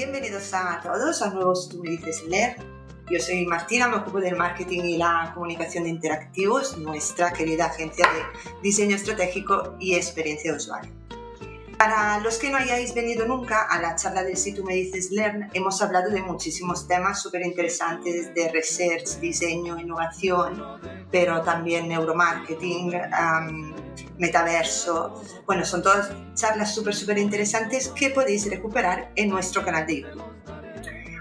Bienvenidos a todos a nuevos Tú me dices leer. Yo soy Martina, me ocupo del marketing y la comunicación de Interactivos, nuestra querida agencia de diseño estratégico y experiencia de usuario. Para los que no hayáis venido nunca a la charla del Si Tú me dices leer, hemos hablado de muchísimos temas súper interesantes de research, diseño, innovación, pero también neuromarketing, metaverso. Bueno, son todas charlas súper interesantes que podéis recuperar en nuestro canal de YouTube.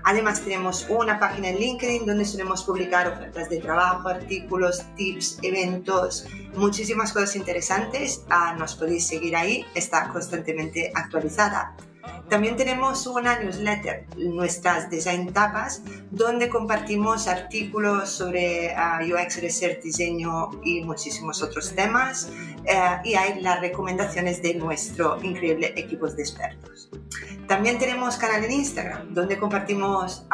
Además tenemos una página en LinkedIn donde solemos publicar ofertas de trabajo, artículos, tips, eventos, muchísimas cosas interesantes. Nos podéis seguir ahí, está constantemente actualizada. También tenemos una newsletter, nuestras Design Tapas, donde compartimos artículos sobre UX, Research, diseño y muchísimos otros temas. Y hay las recomendaciones de nuestro increíble equipo de expertos. También tenemos canal en Instagram, donde compartimos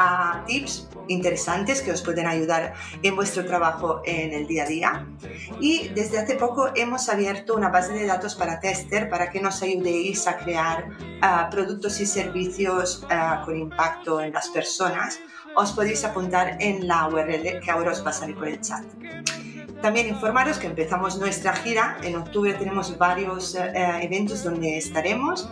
tips interesantes que os pueden ayudar en vuestro trabajo en el día a día. Y desde hace poco hemos abierto una base de datos para tester para que nos ayudéis a crear productos y servicios con impacto en las personas. Os podéis apuntar en la URL que ahora os pasaré por el chat. También informaros que empezamos nuestra gira. En octubre tenemos varios eventos donde estaremos.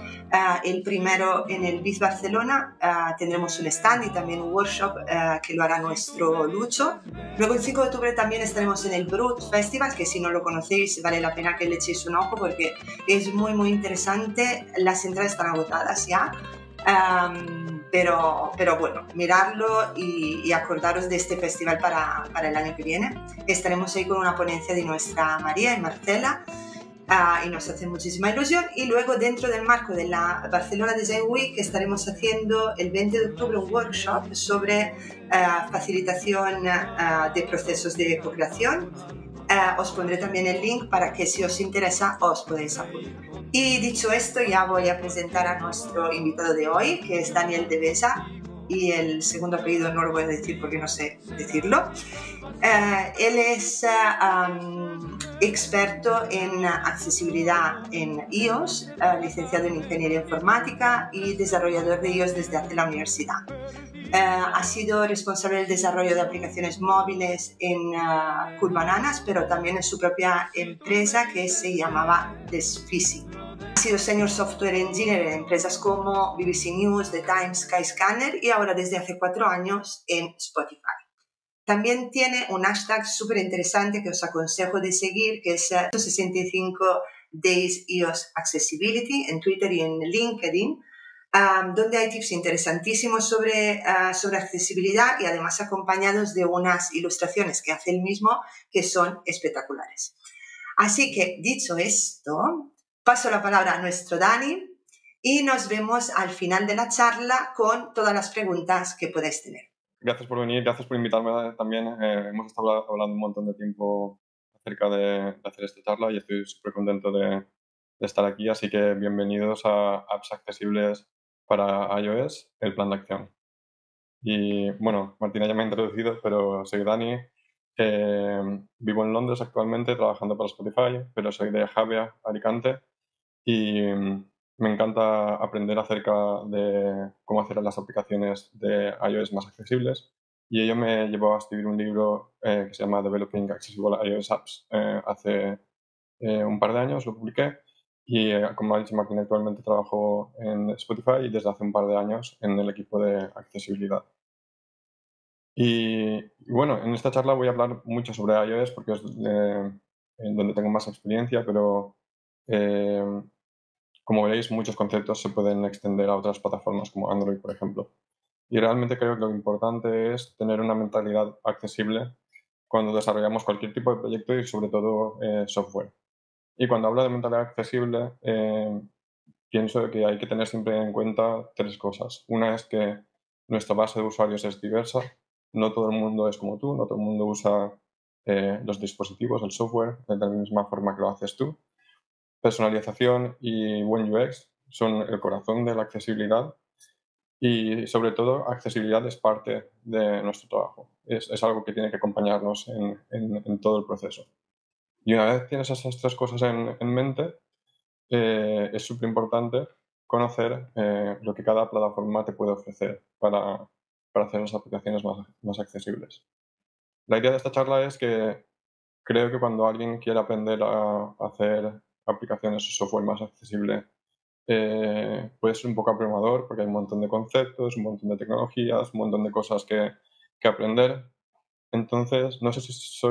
El primero en el BIZ Barcelona, tendremos un stand y también un workshop que lo hará nuestro Lucho. Luego el 5 de octubre también estaremos en el Brut Festival, que si no lo conocéis vale la pena que le echéis un ojo porque es muy interesante. Las entradas están agotadas ya. Pero bueno, mirarlo y acordaros de este festival para el año que viene. Estaremos ahí con una ponencia de nuestra María y Marcela y nos hace muchísima ilusión. Y luego dentro del marco de la Barcelona Design Week estaremos haciendo el 20 de octubre un workshop sobre facilitación de procesos de co-creación. Os pondré también el link para que si os interesa os podéis apuntar. Y dicho esto, ya voy a presentar a nuestro invitado de hoy, que es Daniel de Besa, y el segundo apellido no lo voy a decir porque no sé decirlo. Él es experto en accesibilidad en iOS, licenciado en Ingeniería Informática y desarrollador de iOS desde hace la universidad. Ha sido responsable del desarrollo de aplicaciones móviles en Cool Bananas, pero también en su propia empresa que se llamaba Desfisi. Ha sido Senior Software Engineer en empresas como BBC News, The Times, Skyscanner y ahora desde hace 4 años en Spotify. También tiene un hashtag súper interesante que os aconsejo de seguir, que es 65 Days iOS Accessibility en Twitter y en LinkedIn, donde hay tips interesantísimos sobre accesibilidad y además acompañados de unas ilustraciones que hace él mismo que son espectaculares. Así que, dicho esto, paso la palabra a nuestro Dani y nos vemos al final de la charla con todas las preguntas que podáis tener. Gracias por venir, gracias por invitarme también. Hemos estado hablando un montón de tiempo acerca de hacer esta charla y estoy súper contento de estar aquí, así que bienvenidos a Apps Accesibles para iOS, el plan de acción. Y bueno, Martina ya me ha introducido, pero soy Dani. Vivo en Londres actualmente trabajando para Spotify, pero soy de Javea, Alicante, y me encanta aprender acerca de cómo hacer las aplicaciones de iOS más accesibles, y ello me llevó a escribir un libro que se llama Developing Accessible iOS Apps. Hace un par de años lo publiqué y como ha dicho Martín, actualmente trabajo en Spotify y desde hace un par de años en el equipo de accesibilidad. Y bueno, en esta charla voy a hablar mucho sobre iOS porque es en donde tengo más experiencia, pero como veréis, muchos conceptos se pueden extender a otras plataformas como Android, por ejemplo. Y realmente creo que lo importante es tener una mentalidad accesible cuando desarrollamos cualquier tipo de proyecto y sobre todo software. Y cuando hablo de mentalidad accesible, pienso que hay que tener siempre en cuenta 3 cosas. Una es que nuestra base de usuarios es diversa. No todo el mundo es como tú, no todo el mundo usa los dispositivos, el software, de la misma forma que lo haces tú. Personalización y buen UX son el corazón de la accesibilidad y, sobre todo, accesibilidad es parte de nuestro trabajo. Es algo que tiene que acompañarnos en todo el proceso. Y una vez tienes esas 3 cosas en mente, es súper importante conocer lo que cada plataforma te puede ofrecer para hacer las aplicaciones más accesibles. La idea de esta charla es que creo que cuando alguien quiere aprender a hacer aplicaciones o software más accesible, puede ser un poco abrumador porque hay un montón de conceptos, un montón de tecnologías, un montón de cosas que aprender. Entonces, no sé si os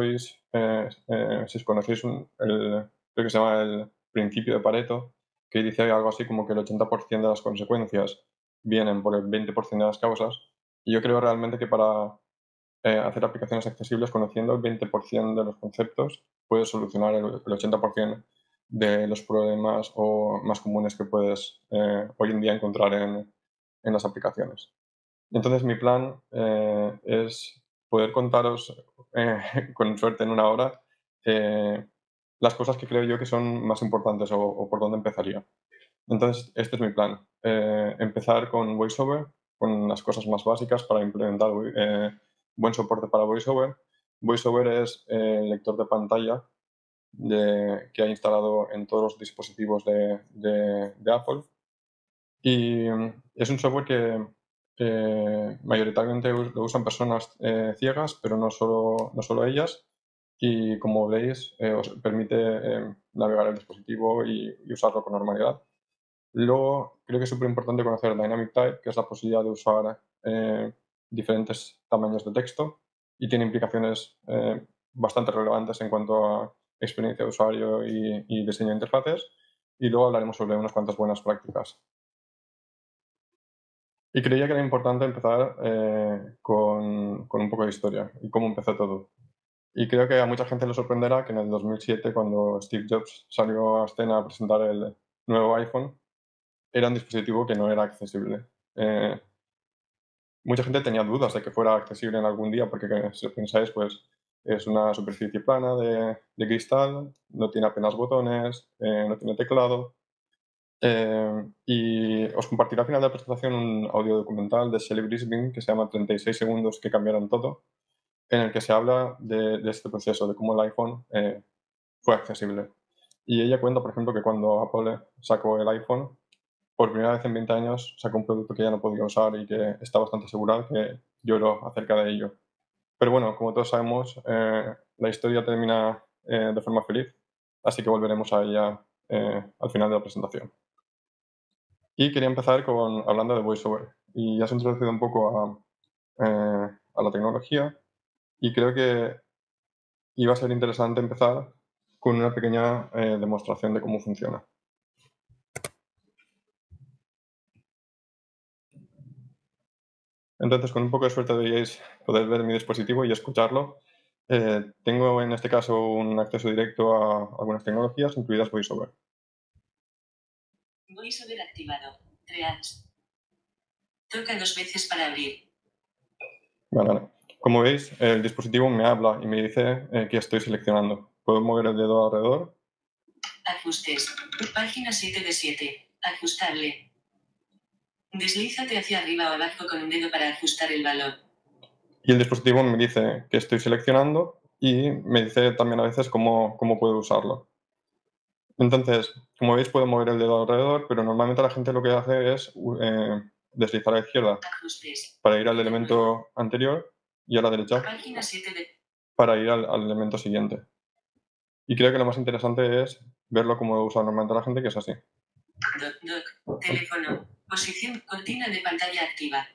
conocéis creo que se llama el principio de Pareto, que dice algo así como que el 80% de las consecuencias vienen por el 20% de las causas. Y yo creo realmente que para hacer aplicaciones accesibles, conociendo el 20% de los conceptos, puedes solucionar el 80% de los problemas o más comunes que puedes hoy en día encontrar en las aplicaciones. Entonces mi plan es poder contaros con suerte en una hora las cosas que creo yo que son más importantes o por dónde empezaría. Entonces este es mi plan. Empezar con VoiceOver, con las cosas más básicas para implementar buen soporte para VoiceOver. VoiceOver es el lector de pantalla que hay instalado en todos los dispositivos de Apple. Y es un software que mayoritariamente lo usan personas ciegas, pero no solo ellas. Y como veis, os permite navegar el dispositivo y usarlo con normalidad. Luego, creo que es súper importante conocer Dynamic Type, que es la posibilidad de usar diferentes tamaños de texto y tiene implicaciones bastante relevantes en cuanto a experiencia de usuario y diseño de interfaces. Y luego hablaremos sobre unas cuantas buenas prácticas. Y creía que era importante empezar con un poco de historia y cómo empezó todo. Y creo que a mucha gente le sorprenderá que en el 2007, cuando Steve Jobs salió a escena a presentar el nuevo iPhone, era un dispositivo que no era accesible. Mucha gente tenía dudas de que fuera accesible en algún día, porque si lo pensáis, pues es una superficie plana de cristal, no tiene apenas botones, no tiene teclado. Y os compartiré al final de la presentación un audio documental de Shelley Brisbane que se llama 36 segundos que cambiaron todo, en el que se habla de este proceso, de cómo el iPhone fue accesible. Y ella cuenta, por ejemplo, que cuando Apple sacó el iPhone, por primera vez en 20 años sacó un producto que ya no podía usar y que está bastante asegurado, que lloró acerca de ello. Pero bueno, como todos sabemos, la historia termina de forma feliz, así que volveremos a ella al final de la presentación. Y quería empezar hablando de VoiceOver. Y ya se ha introducido un poco a la tecnología y creo que iba a ser interesante empezar con una pequeña demostración de cómo funciona. Entonces, con un poco de suerte deberíais poder ver mi dispositivo y escucharlo. Tengo en este caso un acceso directo a algunas tecnologías, incluidas VoiceOver. VoiceOver activado. Treats. Toca 2 veces para abrir. Vale. Como veis, el dispositivo me habla y me dice que estoy seleccionando. Puedo mover el dedo alrededor. Ajustes. Página 7 de 7. Ajustable. Deslízate hacia arriba o abajo con un dedo para ajustar el valor. Y el dispositivo me dice que estoy seleccionando y me dice también a veces cómo puedo usarlo. Entonces, como veis, puedo mover el dedo alrededor, pero normalmente la gente lo que hace es deslizar a la izquierda Ajustes. para ir al elemento anterior y a la derecha Página 7 de... para ir al elemento siguiente. Y creo que lo más interesante es verlo como usa normalmente la gente, que es así. Teléfono. Posición cortina de pantalla activa.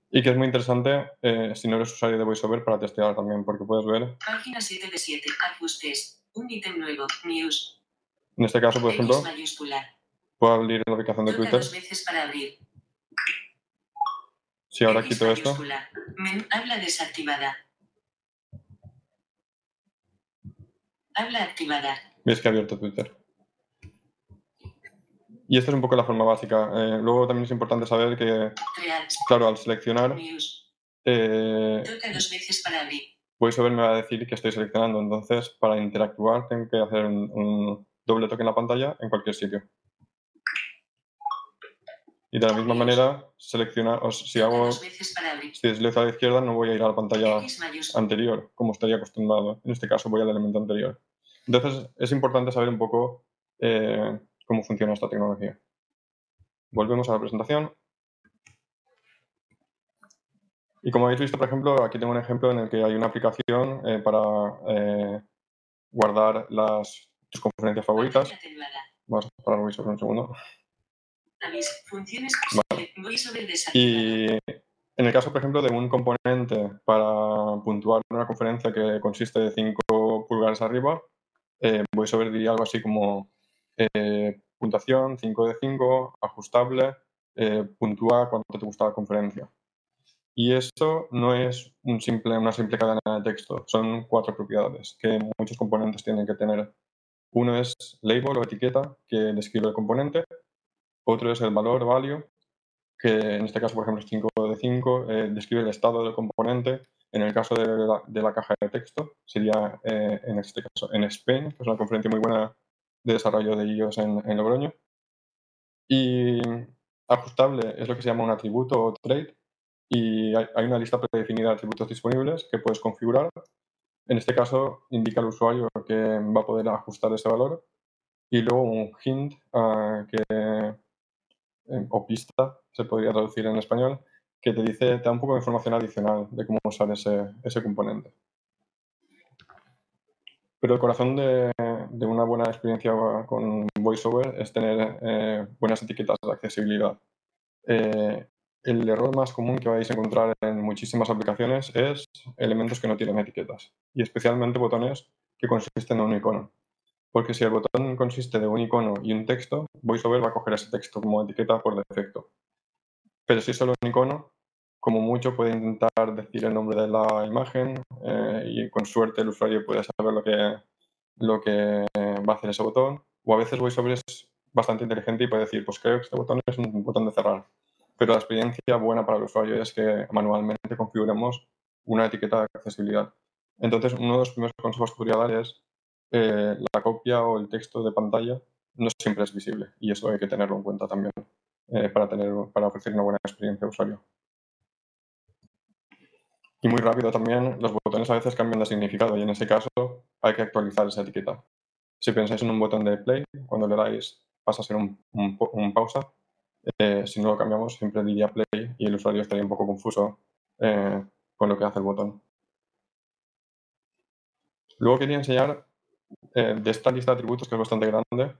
Y que es muy interesante si no eres usuario de VoiceOver para testear también, porque puedes ver. Página 7 de 7. Ajustes. Un ítem nuevo. News. En este caso, por ejemplo, puedo abrir la aplicación de Toca Twitter. 2 veces para abrir. Si ahora quito esto. Habla desactivada. Habla activada. Veis que he abierto Twitter. Y esta es un poco la forma básica. Luego también es importante saber que, claro, al seleccionar, Toca 2 veces para abrir. VoiceOver me va a decir que estoy seleccionando. Entonces, para interactuar, tengo que hacer un doble toque en la pantalla en cualquier sitio. Y de la misma manera, si deslizo a la izquierda, no voy a ir a la pantalla anterior, como estaría acostumbrado. En este caso, voy al elemento anterior. Entonces, es importante saber un poco cómo funciona esta tecnología. Volvemos a la presentación. Y como habéis visto, por ejemplo, aquí tengo un ejemplo en el que hay una aplicación para guardar tus conferencias favoritas. Pantalla temblada. Vamos a parar VoiceOver un segundo. Aviso. Funciones. Vale. VoiceOver desactivado. Y en el caso, por ejemplo, de un componente para puntuar una conferencia que consiste de 5 pulgares arriba, VoiceOver diría algo así como puntuación 5 de 5, ajustable, puntúa cuánto te gusta la conferencia. Y esto no es una simple cadena de texto, son 4 propiedades que muchos componentes tienen que tener. Uno es label o etiqueta, que describe el componente. Otro es el valor, value, que en este caso, por ejemplo, es 5 de 5, describe el estado del componente. En el caso de la caja de texto, sería en este caso en Spain, que es una conferencia muy buena de desarrollo de iOS en Logroño. Y ajustable es lo que se llama un atributo o trait, y hay una lista predefinida de atributos disponibles que puedes configurar. En este caso, indica al usuario que va a poder ajustar ese valor. Y luego un hint, o pista, se podría traducir en español, que te da un poco de información adicional de cómo usar ese componente. Pero el corazón de una buena experiencia con VoiceOver es tener buenas etiquetas de accesibilidad. El error más común que vais a encontrar en muchísimas aplicaciones es elementos que no tienen etiquetas, y especialmente botones que consisten en un icono. Porque si el botón consiste de un icono y un texto, VoiceOver va a coger ese texto como etiqueta por defecto. Pero si es solo un icono, como mucho puede intentar decir el nombre de la imagen, y con suerte el usuario puede saber lo que va a hacer ese botón. O a veces VoiceOver es bastante inteligente y puede decir, pues creo que este botón es un botón de cerrar. Pero la experiencia buena para el usuario es que manualmente configuremos una etiqueta de accesibilidad. Entonces, uno de los primeros consejos que podría dar es la copia o el texto de pantalla no siempre es visible, y eso hay que tenerlo en cuenta también para ofrecer una buena experiencia de usuario. Y muy rápido también, los botones a veces cambian de significado, y en ese caso hay que actualizar esa etiqueta. Si pensáis en un botón de play, cuando le dais pasa a ser un pausa. Si no lo cambiamos, siempre diría play y el usuario estaría un poco confuso con lo que hace el botón. Luego quería enseñar de esta lista de atributos, que es bastante grande,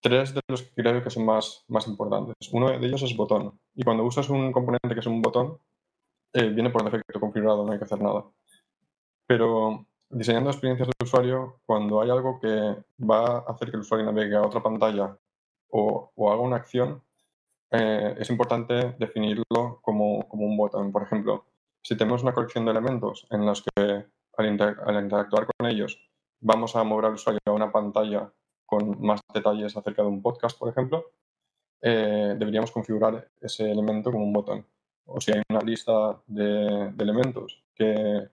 3 de los que creo que son más importantes. Uno de ellos es botón, y cuando usas un componente que es un botón, viene por defecto configurado, no hay que hacer nada. Pero diseñando experiencias de usuario, cuando hay algo que va a hacer que el usuario navegue a otra pantalla o haga una acción, es importante definirlo como un botón. Por ejemplo, si tenemos una colección de elementos en los que al interactuar con ellos vamos a mover al usuario a una pantalla con más detalles acerca de un podcast, por ejemplo, deberíamos configurar ese elemento como un botón. O si hay una lista de elementos que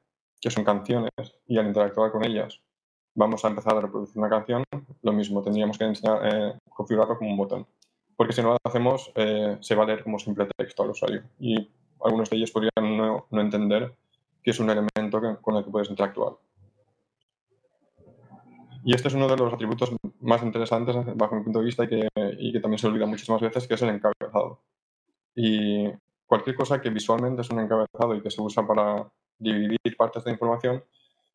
son canciones y al interactuar con ellas vamos a empezar a reproducir una canción, lo mismo, tendríamos que configurarlo como un botón. Porque si no lo hacemos, se va a leer como simple texto al usuario, y algunos de ellos podrían no entender que es un elemento con el que puedes interactuar. Y este es uno de los atributos más interesantes bajo mi punto de vista y que también se olvida muchísimas veces, que es el encabezado. Y cualquier cosa que visualmente es un encabezado y que se usa para dividir partes de información,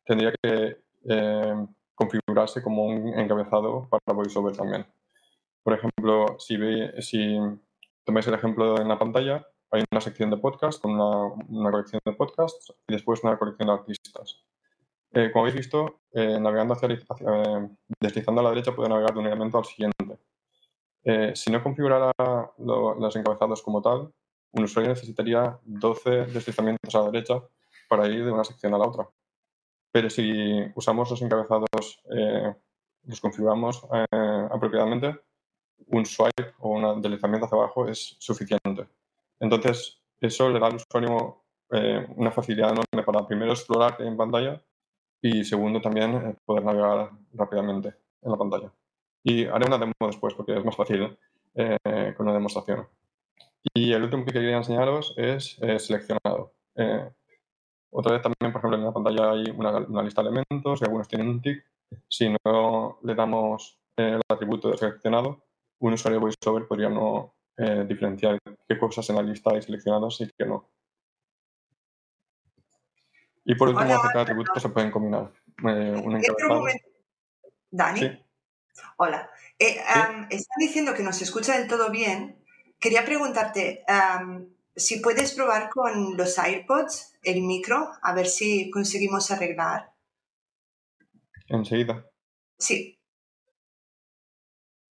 tendría que configurarse como un encabezado para VoiceOver también. Por ejemplo, si tomáis el ejemplo en la pantalla, hay una sección de podcast con una colección de podcasts y después una colección de artistas. Como habéis visto, navegando deslizando a la derecha puede navegar de un elemento al siguiente. Si no configurara los encabezados como tal, un usuario necesitaría 12 deslizamientos a la derecha para ir de una sección a la otra. Pero si usamos los encabezados, los configuramos apropiadamente, un swipe o un deslizamiento hacia abajo es suficiente. Entonces, eso le da al usuario una facilidad enorme para primero explorar en pantalla y segundo también poder navegar rápidamente en la pantalla. Y haré una demo después porque es más fácil con una demostración. Y el último que quería enseñaros es seleccionado. Otra vez también, por ejemplo, en la pantalla hay una lista de elementos y algunos tienen un tick. Si no le damos el atributo de seleccionado, un usuario VoiceOver podría no diferenciar qué cosas en la lista hay seleccionadas y qué no. Y por último, Hola, acerca de atributos se pueden combinar. Un un encabezado. momento. Dani, Sí, hola. sí. Están diciendo que nos escucha del todo bien. Quería preguntarte si puedes probar con los AirPods el micro, a ver si conseguimos arreglar. Enseguida. Sí,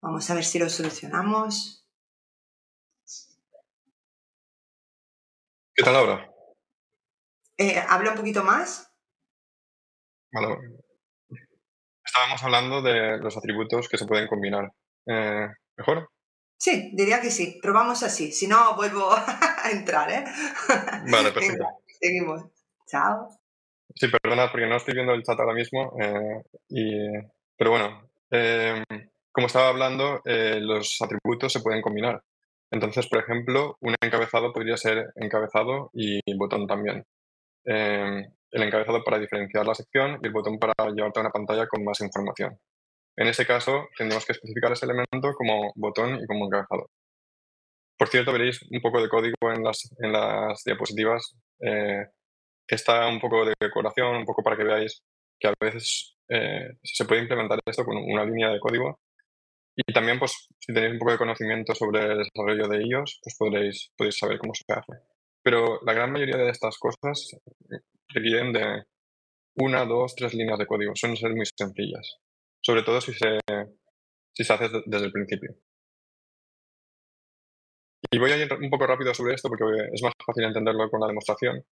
vamos a ver si lo solucionamos. ¿Qué tal ahora? ¿Habla un poquito más? Vale. Estábamos hablando de los atributos que se pueden combinar. ¿Mejor? Sí, diría que sí. Probamos así. Si no, vuelvo a entrar, ¿eh? Vale, Venga, perfecto. seguimos. Chao. Sí, perdona porque no estoy viendo el chat ahora mismo. Pero bueno, como estaba hablando, los atributos se pueden combinar. Entonces, por ejemplo, un encabezado podría ser encabezado y botón también. El encabezado para diferenciar la sección y el botón para llevarte a una pantalla con más información. En ese caso, tendremos que especificar ese elemento como botón y como encabezado. Por cierto, veréis un poco de código en las diapositivas. Está un poco de decoración, un poco para que veáis que a veces se puede implementar esto con una línea de código. Y también, pues, si tenéis un poco de conocimiento sobre el desarrollo de ellos, pues podéis saber cómo se hace. Pero la gran mayoría de estas cosas requieren de 1, 2, 3 líneas de código. Suelen ser muy sencillas. Sobre todo si se hace desde el principio. Y voy a ir un poco rápido sobre esto porque es más fácil entenderlo con la demostración.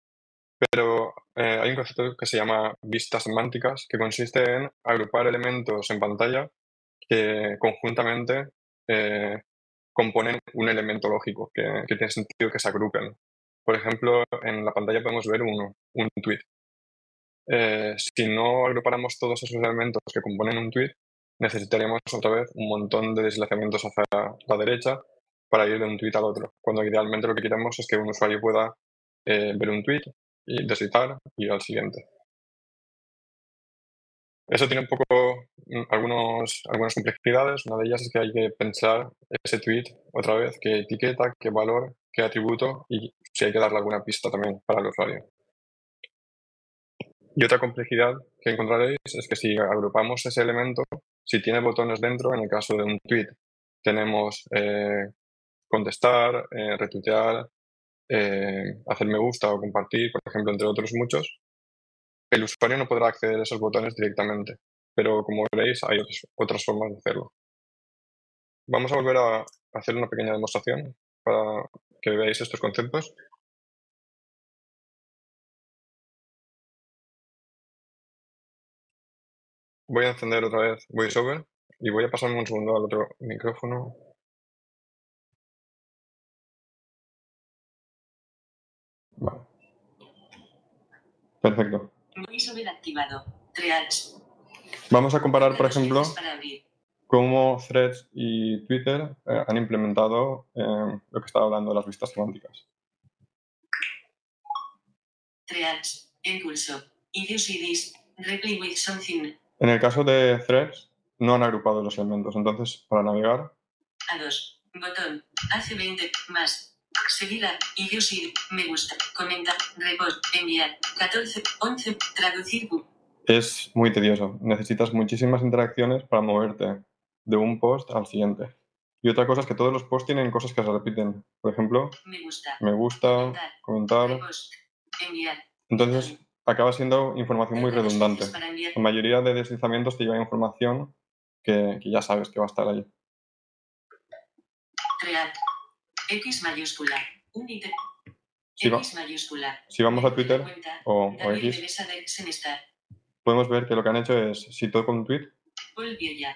Pero hay un concepto que se llama vistas semánticas, que consiste en agrupar elementos en pantalla que conjuntamente componen un elemento lógico, que tiene sentido que se agrupen. Por ejemplo, en la pantalla podemos ver un tweet. Si no agrupáramos todos esos elementos que componen un tweet, necesitaríamos otra vez un montón de deslizamientos hacia la derecha para ir de un tweet al otro, cuando idealmente lo que queremos es que un usuario pueda ver un tweet y deslizar y ir al siguiente. Eso tiene un poco algunas complejidades. Una de ellas es que hay que pensar ese tweet otra vez, qué etiqueta, qué valor, qué atributo y si hay que darle alguna pista también para el usuario. Y otra complejidad que encontraréis es que si agrupamos ese elemento, si tiene botones dentro, en el caso de un tweet, tenemos contestar, retuitear, hacer me gusta o compartir, por ejemplo, entre otros muchos. El usuario no podrá acceder a esos botones directamente, pero como veréis hay otras formas de hacerlo. Vamos a volver a hacer una pequeña demostración para que veáis estos conceptos. Voy a encender otra vez VoiceOver y voy a pasarme un segundo al otro micrófono. Vale. Perfecto. VoiceOver activado. Threads. Vamos a comparar, Toca por 2 ejemplo, veces para abrir. cómo Threads y Twitter han implementado lo que estaba hablando de las vistas semánticas. Threads. Impulso. Use this. Reply with something. En el caso de Threads, no han agrupado los elementos. Entonces, para navegar, A2. Botón. Hace 20. Más. Seguida. Use. Me gusta. Comenta. Repost. Enviar. 14. 11. Traducir. es muy tedioso. Necesitas muchísimas interacciones para moverte de un post al siguiente. Y otra cosa es que todos los posts tienen cosas que se repiten. Por ejemplo, Me gusta. me gusta, comentar. Repost. Enviar. Entonces, acaba siendo información muy Toca 2 redundante. veces para enviar. La mayoría de deslizamientos te llevan información que ya sabes que va a estar ahí. Thread. X mayúscula. Unite. Si, X mayúscula. si vamos a De Twitter cuenta, o David X, Teresa de Xenestar. podemos ver que lo que han hecho es, si toco un tweet, Paul Biella.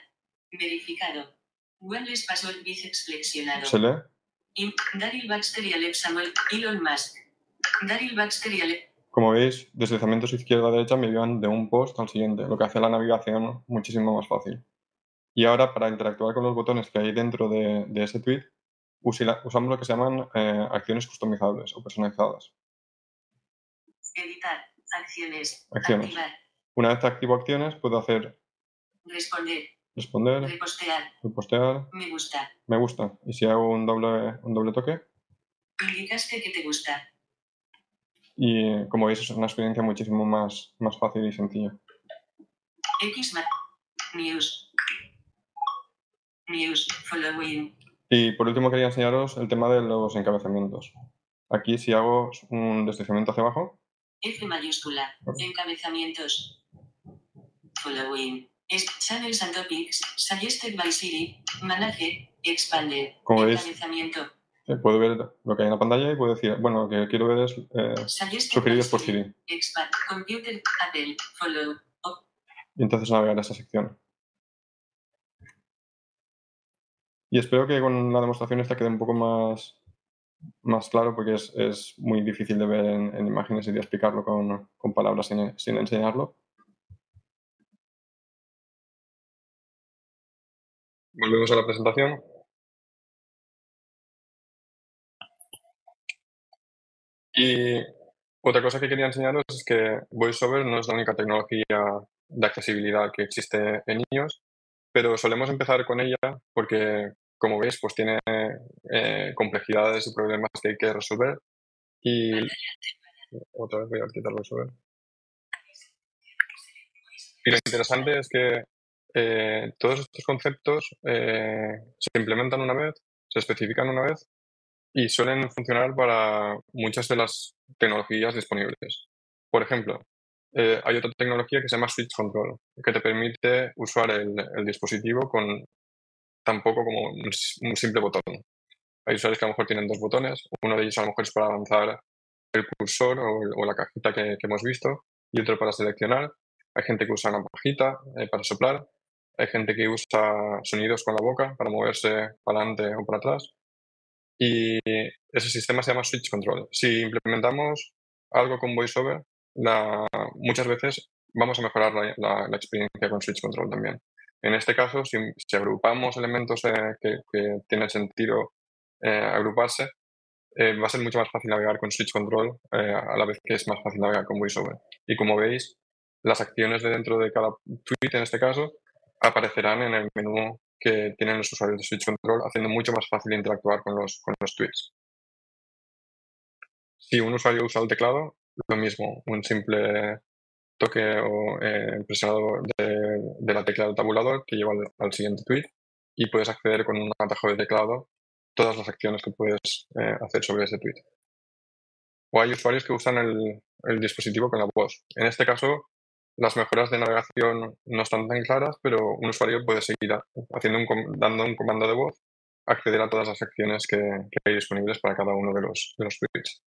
Verificado. Wireless password bíceps flexionado. se lee. Daryl Baxter y Alex Samuel. Elon Musk. Daryl Baxter y Alex. Como veis, deslizamientos izquierda a derecha me llevan de un post al siguiente, lo que hace la navegación muchísimo más fácil. Y ahora, para interactuar con los botones que hay dentro de ese tweet, usamos lo que se llaman acciones customizables o personalizadas. Editar. Acciones. Acciones. Activar. Una vez que activo acciones, puedo hacer Responder. responder, Repostear. repostear, Me gusta. me gusta. Y si hago un doble toque, Indicaste que te gusta. y como veis es una experiencia muchísimo más fácil y sencilla. News. News. Following. Y por último quería enseñaros el tema de los encabezamientos. Aquí si hago un deslizamiento hacia abajo, F mayúscula. Ok. Encabezamientos. Following. Channels and topics. Suggested by Siri. Manage. Expande. Como veis, Encabezamiento. puedo ver lo que hay en la pantalla y puedo decir, bueno, lo que quiero ver es Suggested sugeridos by por Siri. Expand. Computer. Apple. Follow. Y entonces navegar a esa sección. Y espero que con la demostración esta quede un poco más claro, porque es muy difícil de ver en imágenes y de explicarlo con palabras sin enseñarlo. Volvemos a la presentación. Y otra cosa que quería enseñaros es que VoiceOver no es la única tecnología de accesibilidad que existe en iOS, pero solemos empezar con ella porque, como veis, pues tiene complejidades y problemas que hay que resolver. Y otra vez voy a quitar VoiceOver. Y lo interesante es que todos estos conceptos se implementan una vez, se especifican una vez y suelen funcionar para muchas de las tecnologías disponibles. Por ejemplo, hay otra tecnología que se llama Switch Control, que te permite usar el dispositivo con tan poco como un simple botón. Hay usuarios que a lo mejor tienen dos botones, uno de ellos a lo mejor es para avanzar el cursor o la cajita que hemos visto y otro para seleccionar. Hay gente que usa una pajita para soplar. Hay gente que usa sonidos con la boca para moverse para adelante o para atrás. Y ese sistema se llama Switch Control. Si implementamos algo con VoiceOver, muchas veces vamos a mejorar la experiencia con Switch Control también. En este caso, si agrupamos elementos que tienen sentido agruparse, va a ser mucho más fácil navegar con Switch Control a la vez que es más fácil navegar con VoiceOver. Y como veis, las acciones de dentro de cada tweet, en este caso, aparecerán en el menú que tienen los usuarios de Switch Control, haciendo mucho más fácil interactuar con los tweets. Si un usuario usa el teclado, lo mismo, un simple toque o presionado de la tecla del tabulador que lleva al siguiente tweet y puedes acceder con un atajo de teclado todas las acciones que puedes hacer sobre ese tweet. O hay usuarios que usan el dispositivo con la voz. En este caso, las mejoras de navegación no están tan claras, pero un usuario puede seguir dando un comando de voz, acceder a todas las acciones que hay disponibles para cada uno de los tweets.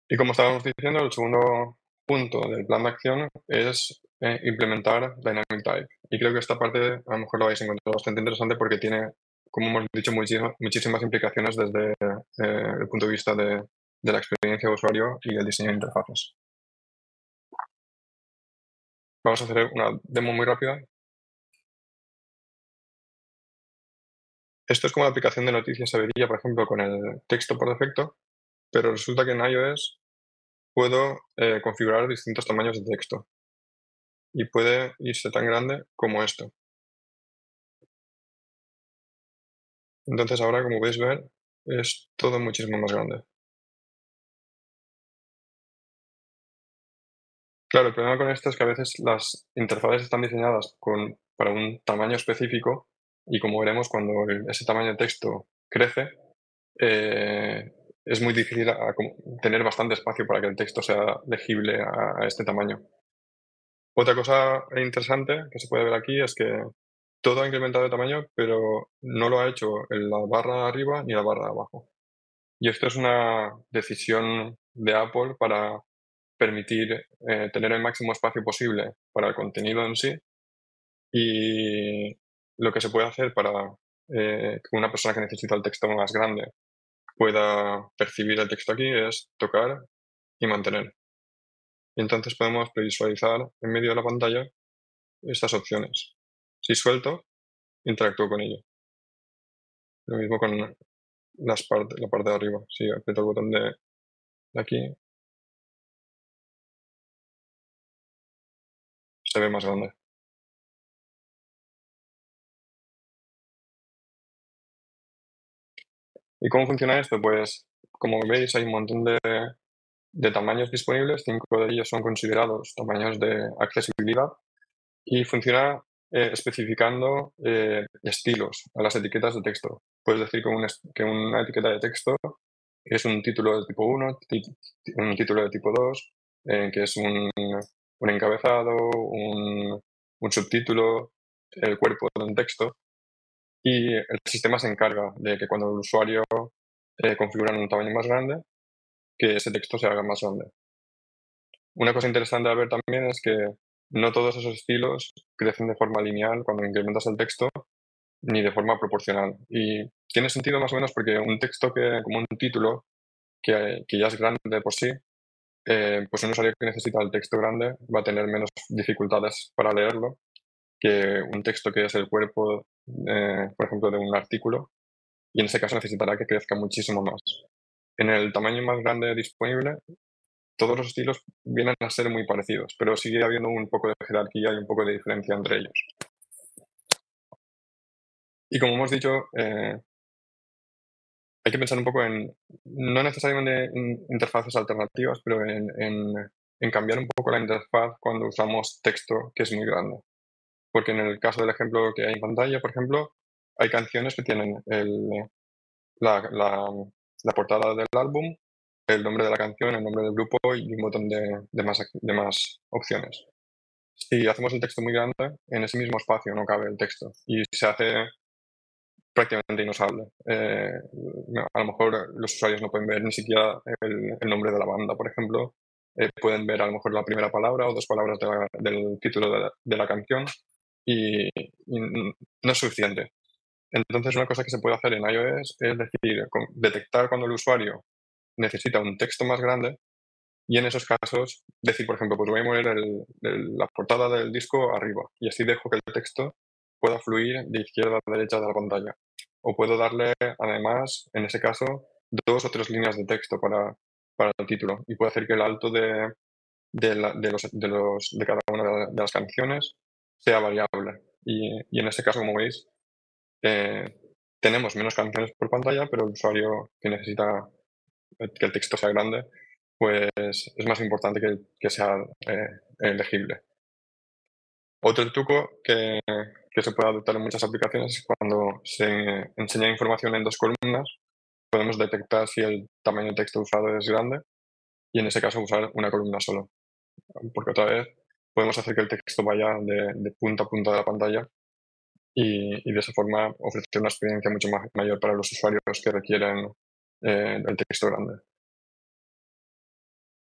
Y como estábamos diciendo, el segundo punto del plan de acción es implementar Dynamic Type. Y creo que esta parte a lo mejor lo vais a encontrar bastante interesante porque tiene, como hemos dicho, muchísimas implicaciones desde el punto de vista de la experiencia de usuario y el diseño de interfaces. Vamos a hacer una demo muy rápida. Esto es como la aplicación de noticias se vería, por ejemplo, con el texto por defecto, pero resulta que en iOS puedo configurar distintos tamaños de texto y puede irse tan grande como esto. Entonces ahora, como podéis ver, es todo muchísimo más grande. Claro, el problema con esto es que a veces las interfaces están diseñadas para un tamaño específico y como veremos, cuando ese tamaño de texto crece, es muy difícil tener bastante espacio para que el texto sea legible a este tamaño. Otra cosa interesante que se puede ver aquí es que todo ha incrementado de tamaño, pero no lo ha hecho en la barra de arriba ni la barra de abajo. Y esto es una decisión de Apple para permitir tener el máximo espacio posible para el contenido en sí y lo que se puede hacer para que una persona que necesita el texto más grande pueda percibir el texto aquí es tocar y mantener. Y entonces podemos previsualizar en medio de la pantalla estas opciones. Si suelto, interactúo con ello. Lo mismo con la parte de arriba. Si aprieto el botón de aquí, se ve más grande. ¿Y cómo funciona esto? Pues como veis hay un montón de tamaños disponibles, 5 de ellos son considerados tamaños de accesibilidad y funciona especificando estilos a las etiquetas de texto. Puedes decir que una etiqueta de texto es un título de tipo 1, un título de tipo 2, que es un encabezado, un subtítulo, el cuerpo de un texto. Y el sistema se encarga de que cuando el usuario configura un tamaño más grande, que ese texto se haga más grande. Una cosa interesante a ver también es que no todos esos estilos crecen de forma lineal cuando incrementas el texto, ni de forma proporcional. Y tiene sentido más o menos porque un texto como un título, que ya es grande de por sí, pues un usuario que necesita el texto grande va a tener menos dificultades para leerlo que un texto que es el cuerpo, por ejemplo, de un artículo, y en ese caso necesitará que crezca muchísimo más. En el tamaño más grande disponible, todos los estilos vienen a ser muy parecidos, pero sigue habiendo un poco de jerarquía y un poco de diferencia entre ellos. Y como hemos dicho, hay que pensar un poco no necesariamente en interfaces alternativas, pero en cambiar un poco la interfaz cuando usamos texto que es muy grande. Porque en el caso del ejemplo que hay en pantalla, por ejemplo, hay canciones que tienen la portada del álbum, el nombre de la canción, el nombre del grupo y un botón de más opciones. Si hacemos el texto muy grande, en ese mismo espacio no cabe el texto y se hace prácticamente inusable. A lo mejor los usuarios no pueden ver ni siquiera el nombre de la banda, por ejemplo. Pueden ver a lo mejor la primera palabra o dos palabras del título de la canción y no es suficiente. Entonces, una cosa que se puede hacer en iOS es decir, detectar cuando el usuario necesita un texto más grande y en esos casos decir, por ejemplo, pues voy a mover la portada del disco arriba y así dejo que el texto pueda fluir de izquierda a derecha de la pantalla. O puedo darle, además, en ese caso, 2 o 3 líneas de texto para el título y puedo hacer que el alto de cada una de las canciones sea variable. Y en ese caso, como veis, tenemos menos canciones por pantalla, pero el usuario que necesita que el texto sea grande, pues es más importante que sea legible. Otro truco que se puede adoptar en muchas aplicaciones es cuando se enseña información en 2 columnas, podemos detectar si el tamaño de texto usado es grande y en ese caso usar una columna solo. Porque otra vez podemos hacer que el texto vaya de punta a punta de la pantalla y de esa forma ofrecer una experiencia mucho mayor para los usuarios que requieren el texto grande.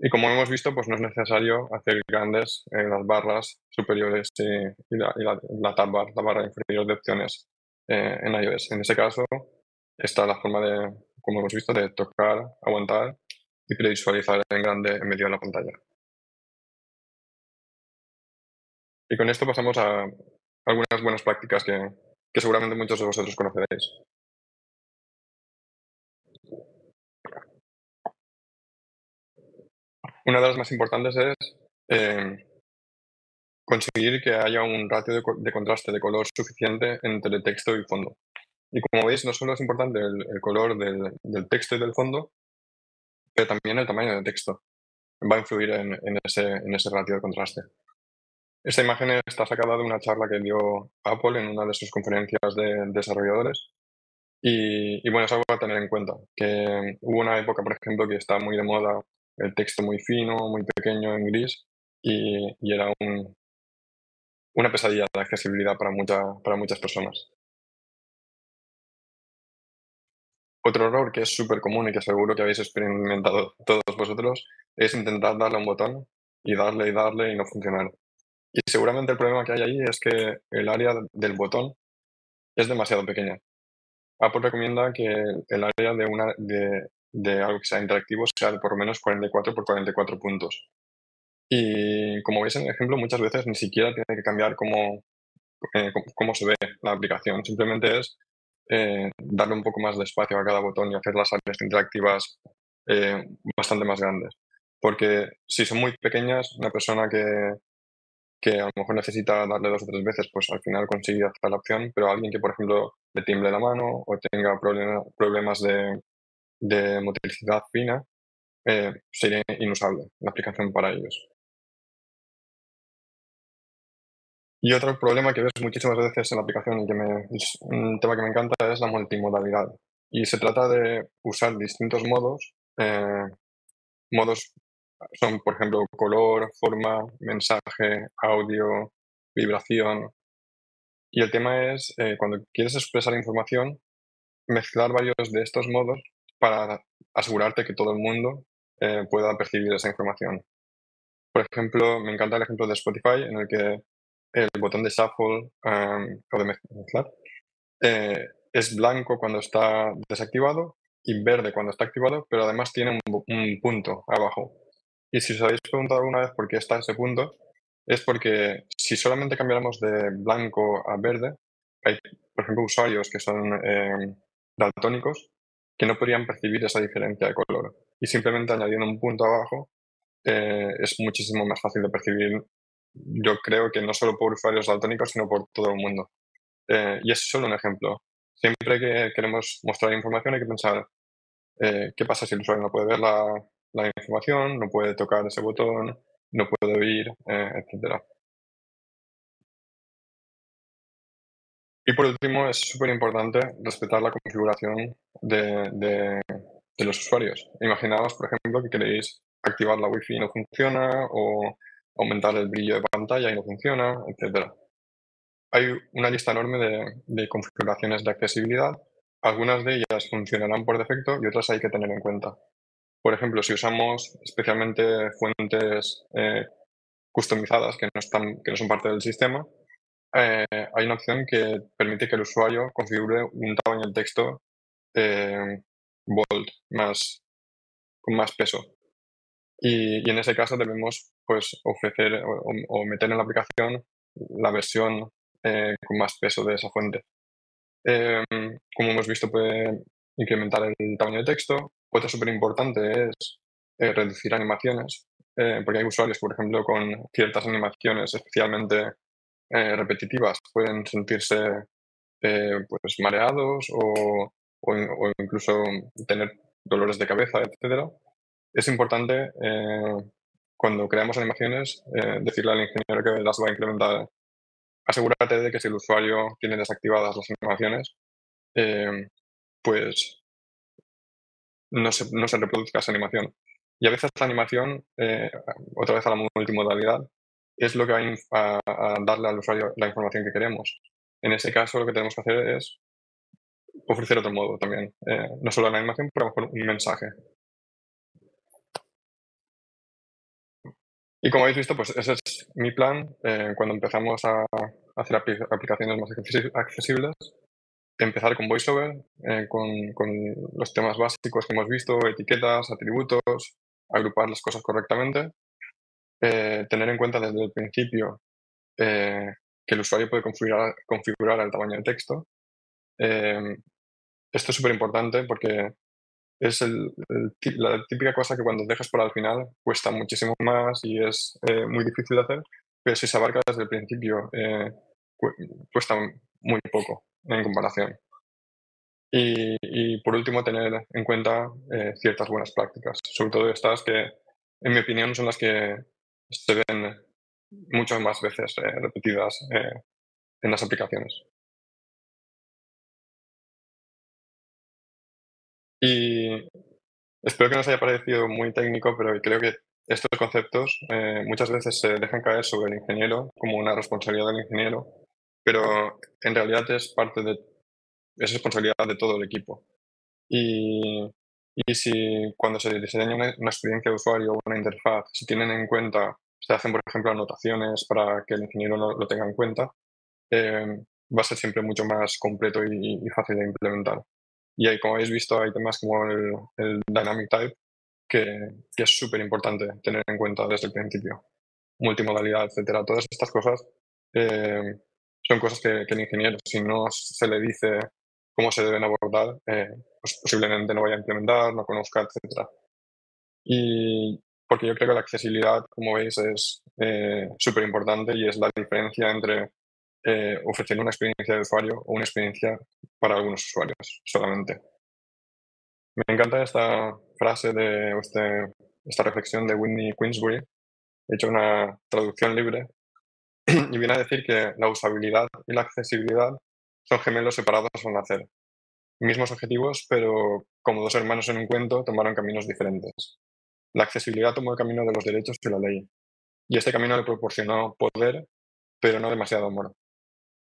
Y como hemos visto, pues no es necesario hacer grandes las barras superiores y la tab bar, la barra inferior de opciones en iOS. En ese caso está la forma de, como hemos visto, de tocar, aguantar y previsualizar en grande en medio de la pantalla. Y con esto pasamos a algunas buenas prácticas que seguramente muchos de vosotros conoceréis. Una de las más importantes es conseguir que haya un ratio de contraste de color suficiente entre texto y fondo. Y como veis, no solo es importante el color del texto y del fondo, pero también el tamaño del texto va a influir en ese ratio de contraste. Esta imagen está sacada de una charla que dio Apple en una de sus conferencias de desarrolladores. Y bueno, es algo a tener en cuenta, que hubo una época, por ejemplo, que estaba muy de moda el texto muy fino, muy pequeño, en gris, y era una pesadilla de accesibilidad para muchas personas. Otro error que es súper común y que seguro que habéis experimentado todos vosotros es intentar darle a un botón y darle y no funcionar. Y seguramente el problema que hay ahí es que el área del botón es demasiado pequeña. Apple recomienda que el área de algo que sea interactivo sea de por lo menos 44 por 44 puntos. Y como veis en el ejemplo, muchas veces ni siquiera tiene que cambiar cómo se ve la aplicación. Simplemente es darle un poco más de espacio a cada botón y hacer las áreas interactivas bastante más grandes. Porque si son muy pequeñas, una persona que a lo mejor necesita darle 2 o 3 veces, pues al final consigue hacer la opción, pero alguien que, por ejemplo, le tiemble la mano o tenga problemas de motricidad fina, sería inusable la aplicación para ellos. Y otro problema que ves muchísimas veces en la aplicación y es un tema que me encanta es la multimodalidad. Y se trata de usar distintos modos. Modos son, por ejemplo, color, forma, mensaje, audio, vibración. Y el tema es, cuando quieres expresar información, mezclar varios de estos modos para asegurarte que todo el mundo pueda percibir esa información. Por ejemplo, me encanta el ejemplo de Spotify en el que el botón de shuffle o de mezclar es blanco cuando está desactivado y verde cuando está activado, pero además tiene un punto abajo. Y si os habéis preguntado alguna vez por qué está ese punto, es porque si solamente cambiáramos de blanco a verde, hay, por ejemplo, usuarios que son daltónicos que no podrían percibir esa diferencia de color. Y simplemente añadiendo un punto abajo es muchísimo más fácil de percibir. Yo creo que no solo por usuarios daltónicos, sino por todo el mundo. Y es solo un ejemplo. Siempre que queremos mostrar información hay que pensar qué pasa si el usuario no puede ver la información, no puede tocar ese botón, no puede oír, etcétera. Y por último, es súper importante respetar la configuración de los usuarios. Imaginaos, por ejemplo, que queréis activar la Wi-Fi y no funciona, o aumentar el brillo de pantalla y no funciona, etcétera. Hay una lista enorme de configuraciones de accesibilidad. Algunas de ellas funcionarán por defecto y otras hay que tener en cuenta. Por ejemplo, si usamos especialmente fuentes customizadas que no son parte del sistema, hay una opción que permite que el usuario configure un tamaño de texto eh, bold, con más peso. Y en ese caso debemos pues, ofrecer o meter en la aplicación la versión con más peso de esa fuente. Como hemos visto, puede incrementar el tamaño de texto. Otro súper importante es reducir animaciones, porque hay usuarios, por ejemplo, con ciertas animaciones especialmente repetitivas, pueden sentirse pues mareados o incluso tener dolores de cabeza, etcétera. Es importante cuando creamos animaciones decirle al ingeniero que las va a implementar. Asegúrate de que si el usuario tiene desactivadas las animaciones, eh, pues no se reproduzca esa animación. Y a veces la animación, otra vez a la multimodalidad, es lo que va a darle al usuario la información que queremos. En ese caso, lo que tenemos que hacer es ofrecer otro modo también. No solo la animación, pero a lo mejor un mensaje. Y como habéis visto, pues ese es mi plan cuando empezamos a hacer aplicaciones más accesibles. Empezar con VoiceOver, con los temas básicos que hemos visto, etiquetas, atributos, agrupar las cosas correctamente, tener en cuenta desde el principio que el usuario puede configurar el tamaño de texto. Esto es súper importante porque es la típica cosa que cuando dejas para el final cuesta muchísimo más y es muy difícil de hacer, pero si se abarca desde el principio cuesta muy poco en comparación. Y por último, tener en cuenta ciertas buenas prácticas, sobre todo estas que, en mi opinión, son las que se ven muchas más veces repetidas en las aplicaciones. Y espero que no os haya parecido muy técnico, pero creo que estos conceptos muchas veces se dejan caer sobre el ingeniero como una responsabilidad del ingeniero, pero en realidad es responsabilidad de todo el equipo. Y si cuando se diseña una experiencia de usuario o una interfaz, se tienen en cuenta, se hacen, por ejemplo, anotaciones para que el ingeniero lo tenga en cuenta, va a ser siempre mucho más completo y fácil de implementar. Y ahí, como habéis visto, hay temas como el Dynamic Type, que es súper importante tener en cuenta desde el principio. Multimodalidad, etcétera. Todas estas cosas eh, son cosas que el ingeniero, si no se le dice cómo se deben abordar, pues posiblemente no vaya a implementar, no conozca, etcétera. Y porque yo creo que la accesibilidad, como veis, es súper importante y es la diferencia entre ofrecer una experiencia de usuario o una experiencia para algunos usuarios solamente. Me encanta esta frase esta reflexión de Whitney Queensbury. He hecho una traducción libre y viene a decir que la usabilidad y la accesibilidad son gemelos separados al nacer. Mismos objetivos, pero como dos hermanos en un cuento, tomaron caminos diferentes. La accesibilidad tomó el camino de los derechos y la ley, y este camino le proporcionó poder, pero no demasiado amor.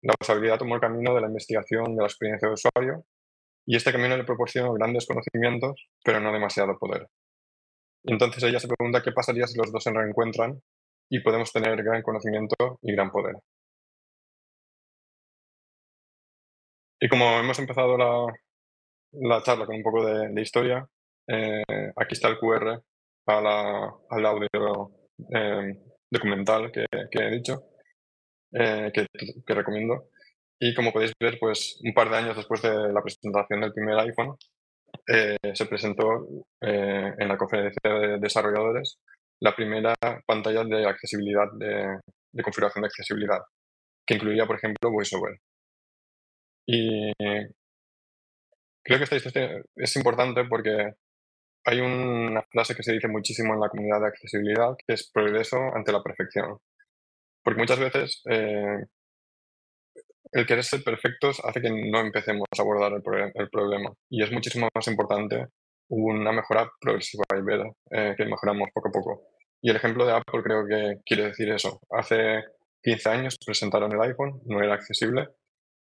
La usabilidad tomó el camino de la investigación de la experiencia de usuario, y este camino le proporcionó grandes conocimientos, pero no demasiado poder. Y entonces ella se pregunta qué pasaría si los dos se reencuentran y podemos tener gran conocimiento y gran poder. Y como hemos empezado la charla con un poco de historia, aquí está el QR al audio documental que he dicho, que recomiendo. Y como podéis ver, pues un par de años después de la presentación del primer iPhone, se presentó en la conferencia de desarrolladores la primera pantalla de accesibilidad, de configuración de accesibilidad, que incluía, por ejemplo, VoiceOver. Y creo que esta historia es importante porque hay una frase que se dice muchísimo en la comunidad de accesibilidad, que es progreso ante la perfección. Porque muchas veces el querer ser perfectos hace que no empecemos a abordar el problema. Y es muchísimo más importante una mejora progresiva y ver que mejoramos poco a poco. Y el ejemplo de Apple creo que quiere decir eso. Hace 15 años presentaron el iPhone, no era accesible.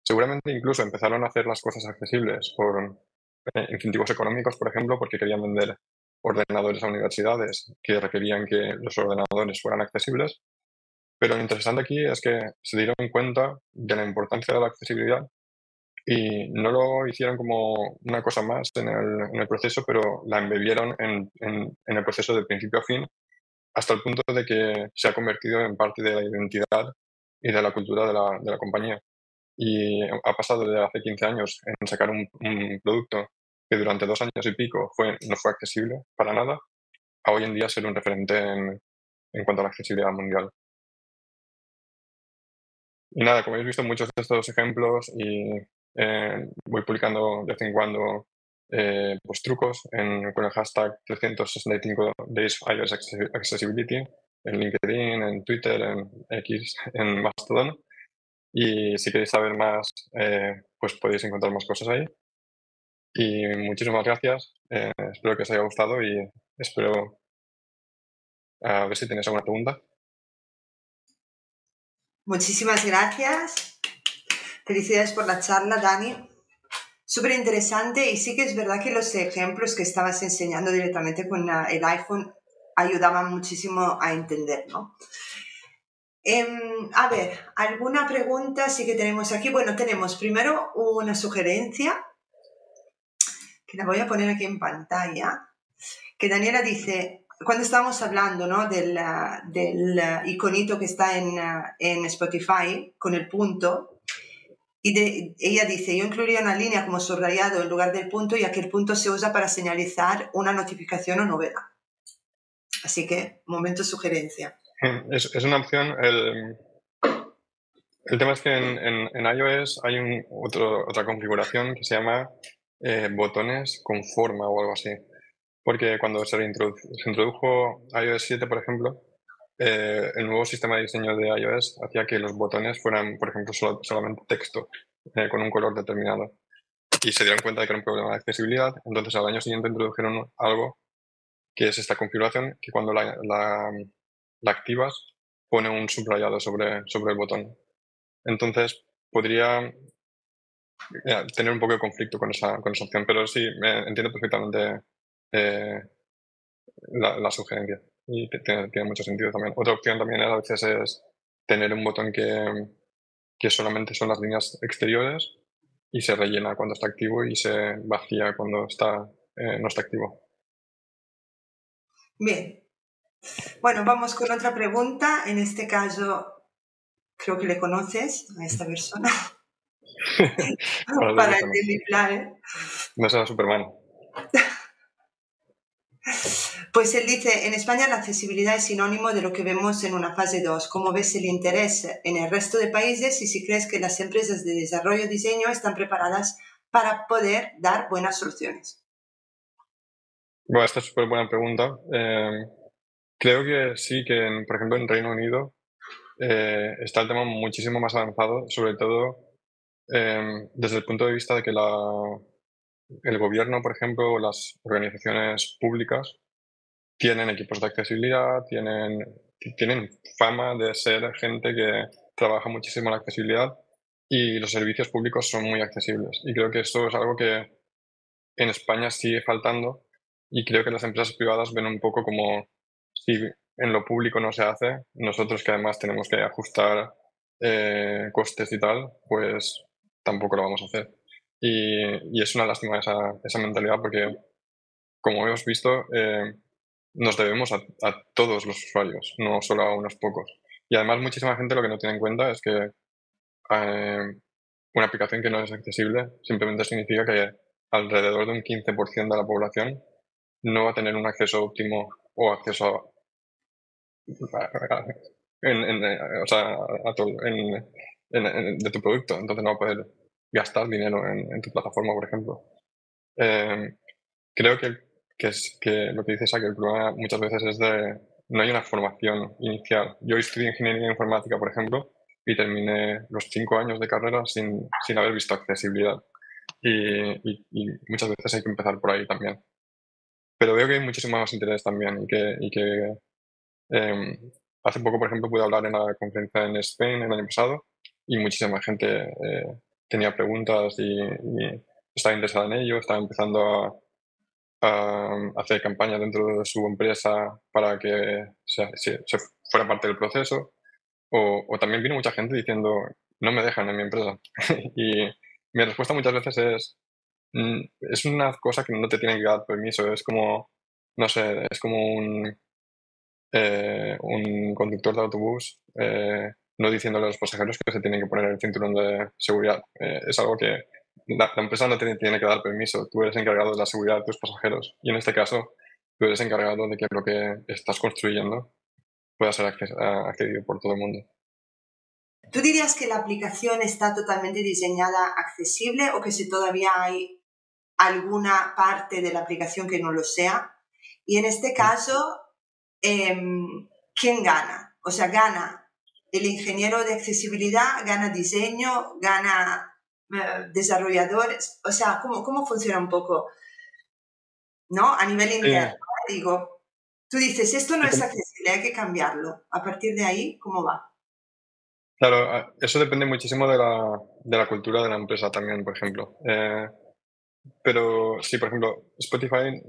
Seguramente incluso empezaron a hacer las cosas accesibles por incentivos económicos, por ejemplo, porque querían vender ordenadores a universidades que requerían que los ordenadores fueran accesibles. Pero lo interesante aquí es que se dieron cuenta de la importancia de la accesibilidad y no lo hicieron como una cosa más en el proceso, pero la embebieron en el proceso de principio a fin, hasta el punto de que se ha convertido en parte de la identidad y de la cultura de la compañía. Y ha pasado de hace 15 años en sacar un producto que durante 2 años y pico no fue accesible para nada, a hoy en día ser un referente en cuanto a la accesibilidad mundial. Y nada, como habéis visto, muchos de estos ejemplos y voy publicando de vez en cuando pues trucos con el hashtag 365 Days iOS Accessibility en LinkedIn, en Twitter, en X, en Mastodon. Y si queréis saber más, pues podéis encontrar más cosas ahí. Y muchísimas gracias. Espero que os haya gustado y espero a ver si tenéis alguna pregunta. Muchísimas gracias. Felicidades por la charla, Dani. Súper interesante, y sí que es verdad que los ejemplos que estabas enseñando directamente con el iPhone ayudaban muchísimo a entender, ¿no? A ver, ¿alguna pregunta sí que tenemos aquí? Bueno, tenemos primero una sugerencia, que la voy a poner aquí en pantalla, que Daniela dice, cuando estábamos hablando, ¿no?, del iconito que está en Spotify con el punto, y ella dice, yo incluiría una línea como subrayado en lugar del punto, ya que el punto se usa para señalizar una notificación o novedad. Así que, momento sugerencia. Es una opción. El tema es que en iOS hay otra configuración que se llama botones con forma o algo así. Porque cuando se introdujo iOS 7, por ejemplo, el nuevo sistema de diseño de iOS hacía que los botones fueran, por ejemplo, solamente texto, con un color determinado. Y se dieron cuenta de que era un problema de accesibilidad, entonces al año siguiente introdujeron algo que es esta configuración, que cuando la activas pone un subrayado sobre el botón. Entonces podría tener un poco de conflicto con esa opción, pero sí, entiendo perfectamente la sugerencia y tiene mucho sentido también. Otra opción también a veces es tener un botón que solamente son las líneas exteriores y se rellena cuando está activo y se vacía cuando no está activo. Bien. Bueno, vamos con otra pregunta. En este caso, creo que le conoces a esta persona. Para el de mi plan, ¿eh? No será Superman. Pues él dice, en España la accesibilidad es sinónimo de lo que vemos en una fase 2. ¿Cómo ves el interés en el resto de países y si crees que las empresas de desarrollo y diseño están preparadas para poder dar buenas soluciones? Bueno, esta es súper buena pregunta. Creo que sí, que por ejemplo en Reino Unido está el tema muchísimo más avanzado, sobre todo desde el punto de vista de que el gobierno, por ejemplo, o las organizaciones públicas tienen equipos de accesibilidad, tienen fama de ser gente que trabaja muchísimo en la accesibilidad y los servicios públicos son muy accesibles. Y creo que esto es algo que en España sigue faltando y creo que las empresas privadas ven un poco como si en lo público no se hace, nosotros que además tenemos que ajustar costes y tal, pues tampoco lo vamos a hacer. Y es una lástima esa mentalidad porque, como hemos visto, nos debemos a todos los usuarios, no solo a unos pocos. Y además muchísima gente lo que no tiene en cuenta es que una aplicación que no es accesible simplemente significa que alrededor de un 15% de la población no va a tener un acceso óptimo o acceso o sea, de tu producto. Entonces no va a poder gastar dinero en tu plataforma, por ejemplo. Eh, Creo que lo que dices, que el problema muchas veces es no hay una formación inicial. Yo estudié ingeniería informática, por ejemplo, y terminé los 5 años de carrera sin haber visto accesibilidad. Y muchas veces hay que empezar por ahí también. Pero veo que hay muchísimo más interés también y que hace poco, por ejemplo, pude hablar en la conferencia en Spain el año pasado y muchísima gente tenía preguntas y estaba interesada en ello, estaba empezando a hacer campañas dentro de su empresa para que se fuera parte del proceso. O también vino mucha gente diciendo, no me dejan en mi empresa. Y mi respuesta muchas veces es una cosa que no te tienen que dar permiso, es como, no sé, es como un conductor de autobús no diciéndole a los pasajeros que se tienen que poner el cinturón de seguridad. Es algo que la empresa no te tiene que dar permiso, tú eres encargado de la seguridad de tus pasajeros y en este caso tú eres encargado de que lo que estás construyendo pueda ser accedido por todo el mundo. ¿Tú dirías que la aplicación está totalmente diseñada accesible o que si todavía hay alguna parte de la aplicación que no lo sea? Y en este caso, ¿quién gana? O sea, gana el ingeniero de accesibilidad, gana diseño, gana desarrolladores. O sea, ¿cómo funciona un poco? ¿No? A nivel interno, digo, tú dices, esto no es accesible, hay que cambiarlo. A partir de ahí, ¿cómo va? Claro, eso depende muchísimo de la cultura de la empresa también, por ejemplo. Pero sí, por ejemplo, Spotify,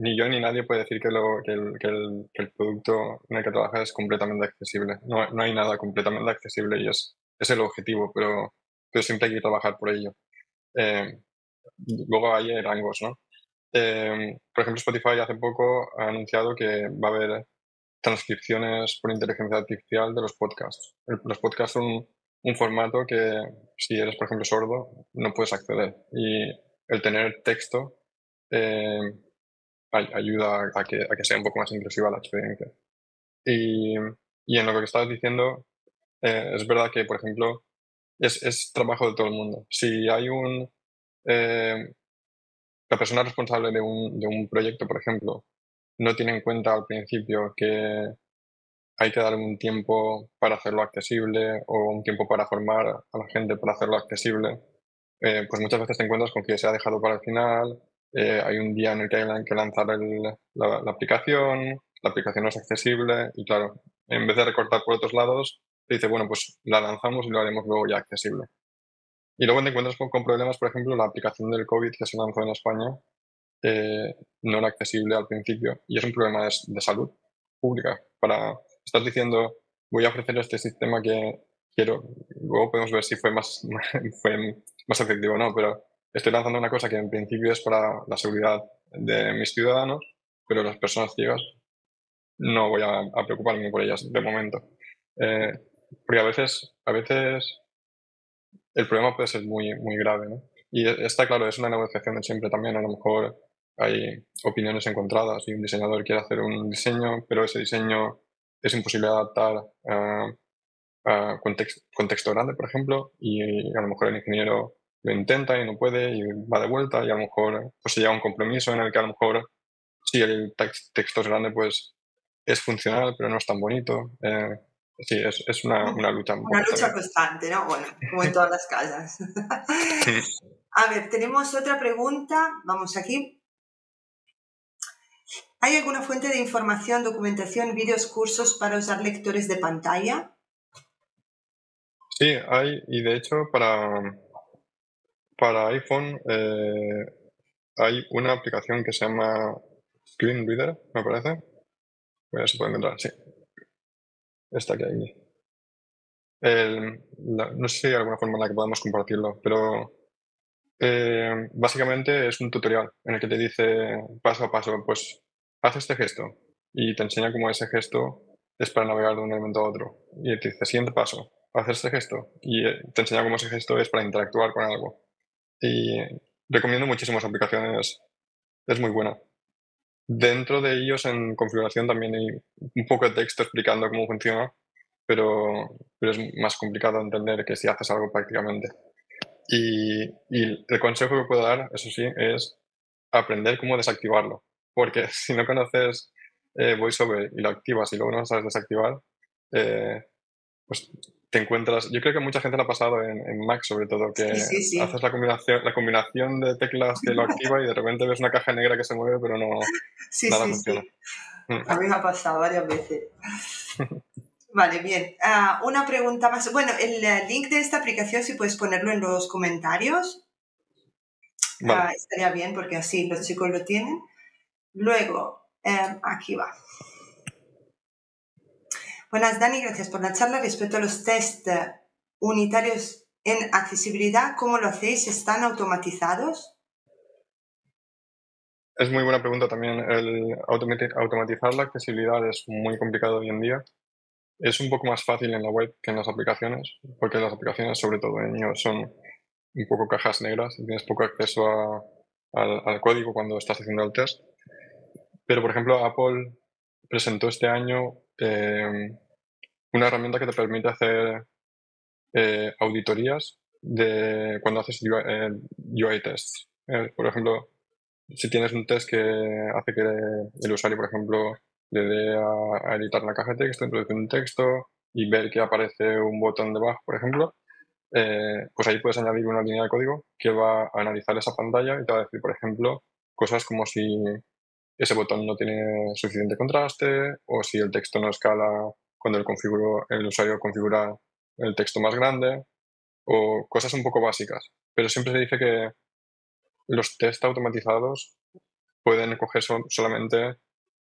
ni yo ni nadie puede decir que el producto en el que trabaja es completamente accesible. No hay nada completamente accesible y es el objetivo, pero siempre hay que trabajar por ello. Eh, Luego hay rangos, ¿no? Por ejemplo, Spotify hace poco ha anunciado que va a haber transcripciones por inteligencia artificial de los podcasts. Los podcasts son un formato que, si eres, por ejemplo, sordo, no puedes acceder. Y el tener texto eh, ayuda a que sea un poco más inclusiva la experiencia. Y, y en lo que estabas diciendo, es verdad que, por ejemplo, es trabajo de todo el mundo. Si hay eh, la persona responsable de un proyecto, por ejemplo, no tiene en cuenta al principio que hay que darle un tiempo para hacerlo accesible o un tiempo para formar a la gente para hacerlo accesible, pues muchas veces te encuentras con que se ha dejado para el final, hay un día en el que hay que lanzar la aplicación, la aplicación no es accesible y claro, en vez de recortar por otros lados, te dice, bueno, pues la lanzamos y lo haremos luego ya accesible. Y luego te encuentras con problemas, por ejemplo, la aplicación del COVID que se lanzó en España no era accesible al principio y es un problema de salud pública. Estás diciendo, voy a ofrecer este sistema que quiero, luego podemos ver si fue más efectivo o no, pero estoy lanzando una cosa que en principio es para la seguridad de mis ciudadanos, pero las personas ciegas no voy a preocuparme por ellas de momento. Eh, Porque a veces el problema puede ser muy, muy grave, ¿no? Y está claro, es una negociación de siempre también. A lo mejor hay opiniones encontradas y un diseñador quiere hacer un diseño, pero ese diseño es imposible de adaptar a contexto grande, por ejemplo, y a lo mejor el ingeniero lo intenta y no puede y va de vuelta y a lo mejor pues se llega a un compromiso en el que a lo mejor si el texto es grande pues es funcional pero no es tan bonito. Sí, es una lucha un Una poco lucha también. constante, ¿no? Bueno, como en todas las casas. A ver, tenemos otra pregunta. Vamos aquí. ¿Hay alguna fuente de información, documentación, vídeos, cursos para usar lectores de pantalla? Sí, hay, y de hecho para iPhone hay una aplicación que se llama Screen Reader, me parece. A ver si puedo encontrar, sí. Esta que hay aquí. No sé si hay alguna forma en la que podamos compartirlo, pero básicamente es un tutorial en el que te dice paso a paso, pues haz este gesto y te enseña cómo ese gesto es para navegar de un elemento a otro. Y te dice siguiente paso, haz este gesto y te enseña cómo ese gesto es para interactuar con algo. Y recomiendo muchísimas aplicaciones, es muy buena. Dentro de ellos en configuración también hay un poco de texto explicando cómo funciona, pero es más complicado de entender que si haces algo prácticamente. Y el consejo que puedo dar, eso sí, es aprender cómo desactivarlo. Porque si no conoces VoiceOver y lo activas y luego no lo sabes desactivar, eh, pues te encuentras. Yo creo que mucha gente lo ha pasado en Mac, sobre todo, que Sí, sí, sí. haces la combinación de teclas que lo activa y de repente ves una caja negra que se mueve, pero no, Sí, nada sí, funciona. sí. A mí me ha pasado varias veces. Vale, bien. Una pregunta más. Bueno, el link de esta aplicación, si puedes ponerlo en los comentarios, Vale. estaría bien porque así los chicos lo tienen. Luego, aquí va. Buenas, Dani, gracias por la charla. Respecto a los test unitarios en accesibilidad, ¿cómo lo hacéis? ¿Están automatizados? Es muy buena pregunta también. El automatizar la accesibilidad es muy complicado hoy en día. Es un poco más fácil en la web que en las aplicaciones, porque las aplicaciones, sobre todo en iOS, son un poco cajas negras y tienes poco acceso al código cuando estás haciendo el test. Pero, por ejemplo, Apple presentó este año una herramienta que te permite hacer auditorías de cuando haces UI tests. Por ejemplo, si tienes un test que hace que el usuario, por ejemplo, le dé a editar la caja de texto, introducir un texto y ver que aparece un botón debajo, por ejemplo, pues ahí puedes añadir una línea de código que va a analizar esa pantalla y te va a decir, por ejemplo, cosas como si ese botón no tiene suficiente contraste o si el texto no escala cuando el usuario configura el texto más grande o cosas un poco básicas. Pero siempre se dice que los test automatizados pueden coger solamente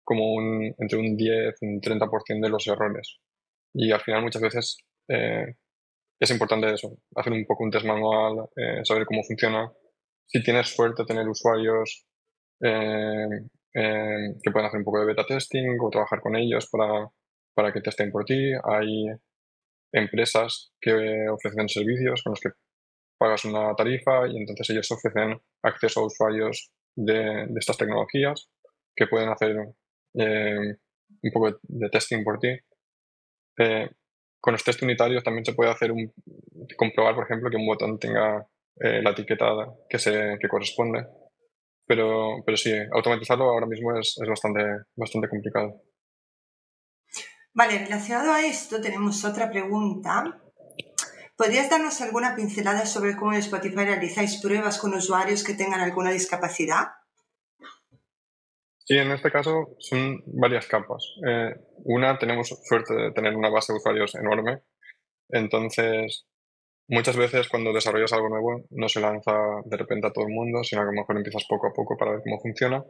como entre un 10 y un 30% de los errores. Y al final muchas veces es importante eso, hacer un poco un test manual, saber cómo funciona. Si tienes suerte, tener usuarios eh, que pueden hacer un poco de beta testing o trabajar con ellos para que testen por ti. Hay empresas que ofrecen servicios con los que pagas una tarifa y entonces ellos ofrecen acceso a usuarios de estas tecnologías que pueden hacer un poco de testing por ti. Con los test unitarios también se puede comprobar, por ejemplo, que un botón tenga la etiqueta que corresponde. Pero sí, automatizarlo ahora mismo es bastante complicado. Vale, relacionado a esto tenemos otra pregunta. ¿Podrías darnos alguna pincelada sobre cómo en Spotify realizáis pruebas con usuarios que tengan alguna discapacidad? Sí, en este caso son varias capas. Una, tenemos suerte de tener una base de usuarios enorme, entonces muchas veces cuando desarrollas algo nuevo no se lanza de repente a todo el mundo, sino que a lo mejor empiezas poco a poco para ver cómo funciona.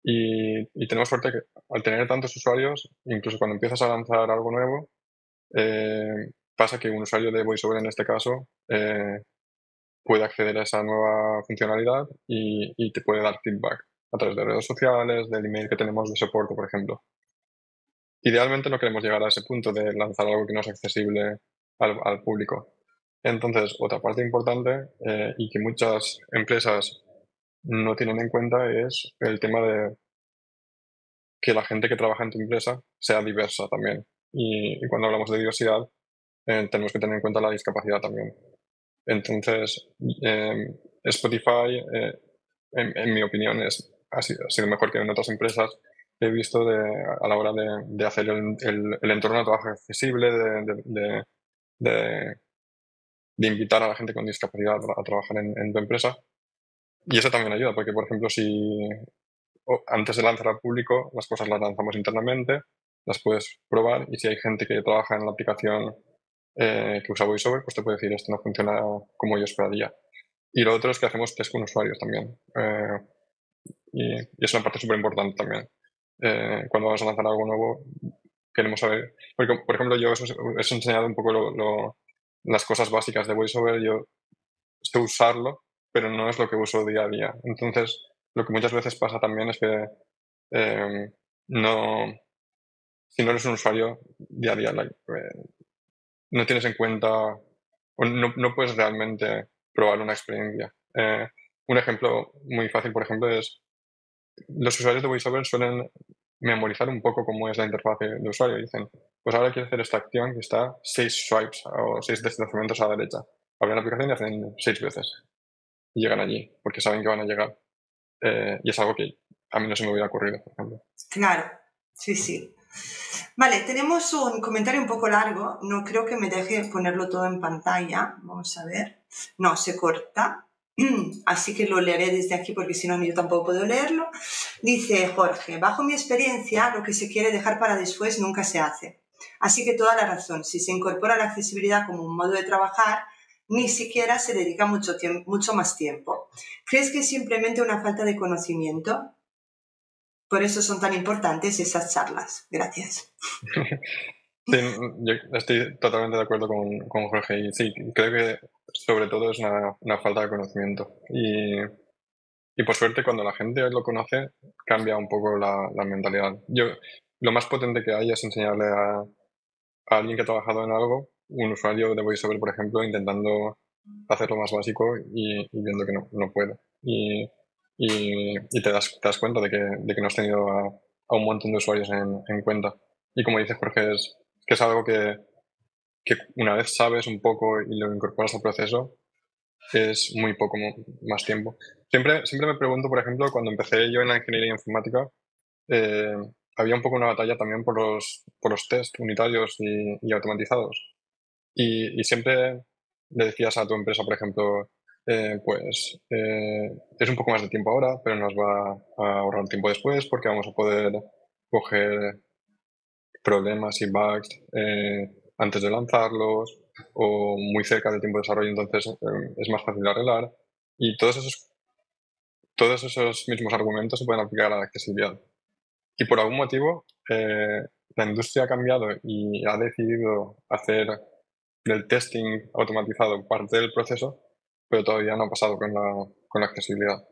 Y tenemos suerte que al tener tantos usuarios, incluso cuando empiezas a lanzar algo nuevo, pasa que un usuario de VoiceOver en este caso puede acceder a esa nueva funcionalidad y te puede dar feedback a través de redes sociales, del email que tenemos de soporte, por ejemplo. Idealmente no queremos llegar a ese punto de lanzar algo que no es accesible al público. Entonces, otra parte importante y que muchas empresas no tienen en cuenta es el tema de que la gente que trabaja en tu empresa sea diversa también. Y cuando hablamos de diversidad, tenemos que tener en cuenta la discapacidad también. Entonces, Spotify, en mi opinión, ha sido mejor que en otras empresas que he visto a la hora de hacer el entorno de trabajo accesible, de, de invitar a la gente con discapacidad a trabajar en tu empresa. Y eso también ayuda, porque, por ejemplo, si antes de lanzar al público, las cosas las lanzamos internamente, las puedes probar, y si hay gente que trabaja en la aplicación que usa VoiceOver, pues te puede decir esto no funciona como yo esperaría. Y lo otro es que hacemos test con usuarios también. Y es una parte súper importante también. Cuando vamos a lanzar algo nuevo, queremos saber. Porque, por ejemplo, yo os he enseñado un poco las cosas básicas de VoiceOver. Yo sé usarlo, pero no es lo que uso día a día. Entonces, lo que muchas veces pasa también es que no. Si no eres un usuario día a día, no tienes en cuenta o no puedes realmente probar una experiencia. Un ejemplo muy fácil, por ejemplo, es los usuarios de VoiceOver suelen memorizar un poco cómo es la interfaz de usuario. Dicen, pues ahora quiero hacer esta acción que está 6 swipes o 6 desplazamientos a la derecha. Abren la aplicación y hacen 6 veces. Y llegan allí, porque saben que van a llegar. Y es algo que a mí no se me hubiera ocurrido, por ejemplo. Claro, sí, sí. Vale, tenemos un comentario un poco largo. No creo que me deje ponerlo todo en pantalla. Vamos a ver. No, se corta. Así que lo leeré desde aquí porque si no yo tampoco puedo leerlo. Dice Jorge, bajo mi experiencia, lo que se quiere dejar para después nunca se hace. Así que toda la razón, si se incorpora la accesibilidad como un modo de trabajar, ni siquiera se dedica mucho más tiempo. ¿Crees que es simplemente una falta de conocimiento? Por eso son tan importantes esas charlas. Gracias. Sí, yo estoy totalmente de acuerdo con Jorge, y sí, creo que sobre todo es una falta de conocimiento. Y por suerte, cuando la gente lo conoce, cambia un poco la mentalidad. Lo más potente que hay es enseñarle a alguien que ha trabajado en algo, un usuario de VoiceOver, por ejemplo, intentando hacer lo más básico y viendo que no puede. Y te das cuenta de que no has tenido a un montón de usuarios en cuenta. Y como dices, Jorge, es que es algo que una vez sabes un poco y lo incorporas al proceso, es muy poco más tiempo. Siempre me pregunto, por ejemplo, cuando empecé yo en la ingeniería informática, eh, había un poco una batalla también por los test unitarios y automatizados. Y siempre le decías a tu empresa, por ejemplo, es un poco más de tiempo ahora, pero nos va a ahorrar tiempo después porque vamos a poder coger problemas y bugs antes de lanzarlos o muy cerca del tiempo de desarrollo, entonces es más fácil de arreglar. Y todos esos mismos argumentos se pueden aplicar a la accesibilidad. Y por algún motivo, la industria ha cambiado y ha decidido hacer del testing automatizado parte del proceso, pero todavía no ha pasado con la accesibilidad.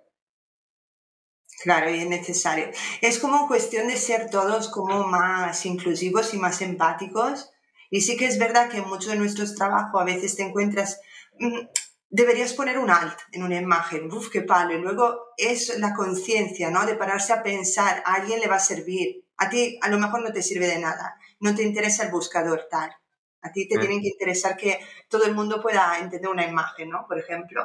Claro, y es necesario. Es como cuestión de ser todos como más inclusivos y más empáticos. Y sí que es verdad que en muchos de nuestros trabajos a veces te encuentras, deberías poner un alt en una imagen, ¡uf, qué palo! Y luego es la conciencia, ¿no? De pararse a pensar, a alguien le va a servir. A ti a lo mejor no te sirve de nada, no te interesa el buscador tal. A ti te tienen que interesar que todo el mundo pueda entender una imagen, ¿no? Por ejemplo.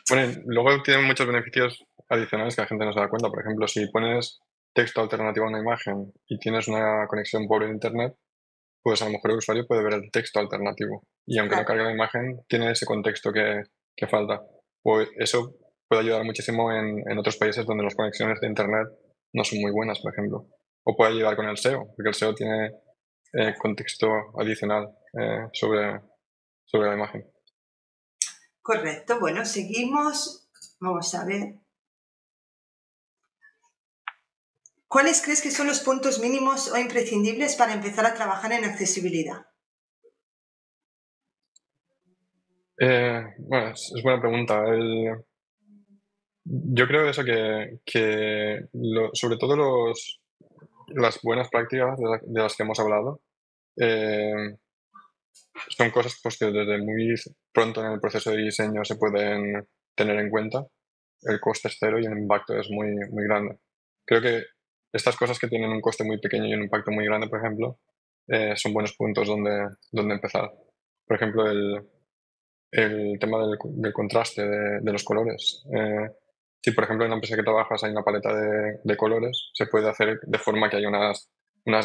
Bueno, luego tienen muchos beneficios adicionales que la gente no se da cuenta. Por ejemplo, si pones texto alternativo a una imagen y tienes una conexión pobre de internet, pues a lo mejor el usuario puede ver el texto alternativo. Y aunque no cargue la imagen, tiene ese contexto que falta. O eso puede ayudar muchísimo en otros países donde las conexiones de internet no son muy buenas, por ejemplo. O puede ayudar con el SEO, porque el SEO tiene contexto adicional sobre la imagen. Correcto, bueno, seguimos. Vamos a ver. ¿Cuáles crees que son los puntos mínimos o imprescindibles para empezar a trabajar en accesibilidad? Bueno, es buena pregunta. Yo creo eso sobre todo las buenas prácticas de las que hemos hablado, son cosas pues, que desde muy pronto en el proceso de diseño se pueden tener en cuenta. el coste es cero y el impacto es muy, muy grande. Creo que estas cosas que tienen un coste muy pequeño y un impacto muy grande, por ejemplo, son buenos puntos donde empezar. Por ejemplo, el tema del contraste de los colores. Si, por ejemplo, en la empresa que trabajas hay una paleta de colores, se puede hacer de forma que haya unas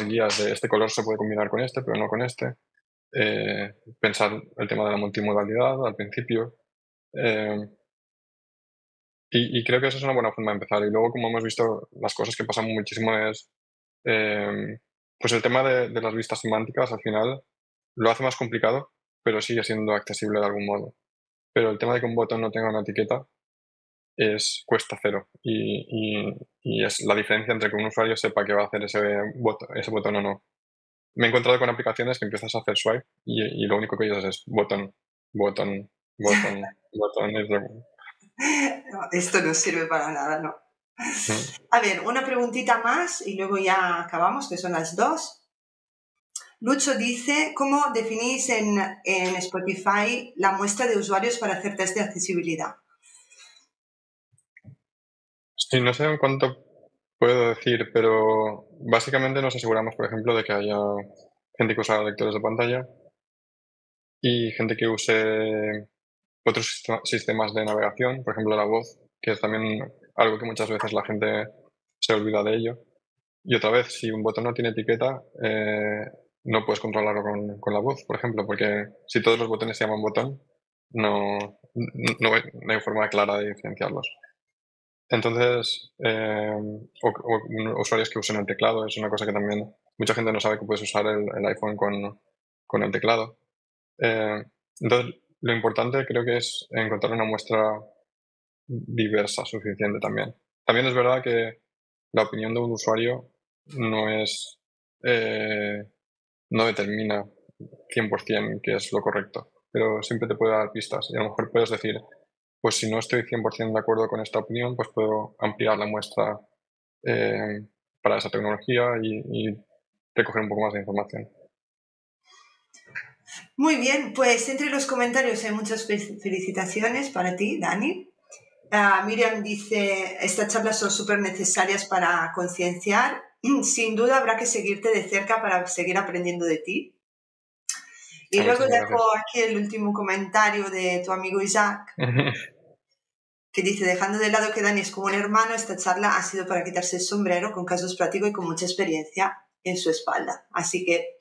guías de este color se puede combinar con este, pero no con este. Pensar el tema de la multimodalidad al principio. Eh, y creo que esa es una buena forma de empezar. Y luego, como hemos visto, las cosas que pasan muchísimo es, pues el tema de las vistas semánticas al final lo hace más complicado, pero sigue siendo accesible de algún modo. Pero el tema de que un botón no tenga una etiqueta cuesta cero. Y es la diferencia entre que un usuario sepa que va a hacer ese botón o no. Me he encontrado con aplicaciones que empiezas a hacer swipe y lo único que oyes es botón, botón, botón, botón. No, esto no sirve para nada, ¿no? A ver, una preguntita más y luego ya acabamos, que son las 2. Lucho dice, ¿cómo definís en Spotify la muestra de usuarios para hacer test de accesibilidad? Sí, no sé en cuánto puedo decir, pero básicamente nos aseguramos, por ejemplo, de que haya gente que usa lectores de pantalla y gente que use otros sistemas de navegación, por ejemplo la voz, que es también algo que muchas veces la gente se olvida de ello. Y otra vez, si un botón no tiene etiqueta, no puedes controlarlo con la voz, por ejemplo, porque si todos los botones se llaman botón, no hay forma clara de diferenciarlos. Entonces, o usuarios que usen el teclado, es una cosa que también mucha gente no sabe que puedes usar el iPhone con el teclado. Entonces, lo importante creo que es encontrar una muestra diversa suficiente también. También es verdad que la opinión de un usuario no es no determina 100% qué es lo correcto, pero siempre te puede dar pistas y a lo mejor puedes decir, pues si no estoy 100% de acuerdo con esta opinión, pues puedo ampliar la muestra para esa tecnología y recoger un poco más de información. Muy bien, pues entre los comentarios hay muchas felicitaciones para ti, Dani. Miriam dice, estas charlas son súper necesarias para concienciar. Sin duda habrá que seguirte de cerca para seguir aprendiendo de ti. Y luego dejo aquí el último comentario de tu amigo Isaac, que dice, dejando de lado que Dani es como un hermano, esta charla ha sido para quitarse el sombrero con casos prácticos y con mucha experiencia en su espalda. Así que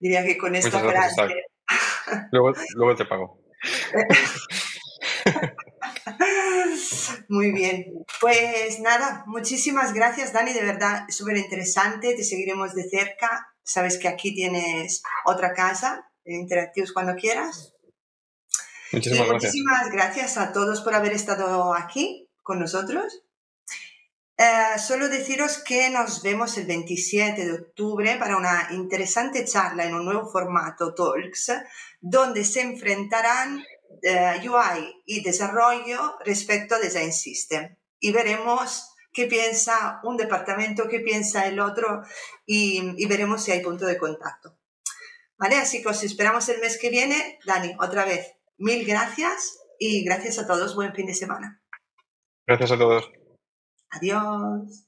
diría que con esta frase... Luego te pago. Muy bien. Pues nada, muchísimas gracias, Dani, de verdad, súper interesante. Te seguiremos de cerca. Sabes que aquí tienes otra casa, Interactivos cuando quieras. Muchísimas gracias. Muchísimas gracias a todos por haber estado aquí con nosotros. Solo deciros que nos vemos el 27 de octubre para una interesante charla en un nuevo formato, Talks, donde se enfrentarán UI y desarrollo respecto a Design System. Y veremos qué piensa un departamento, qué piensa el otro y veremos si hay punto de contacto. ¿Vale? Así que os esperamos el mes que viene. Dani, otra vez, 1000 gracias y gracias a todos. Buen fin de semana. Gracias a todos. Adiós.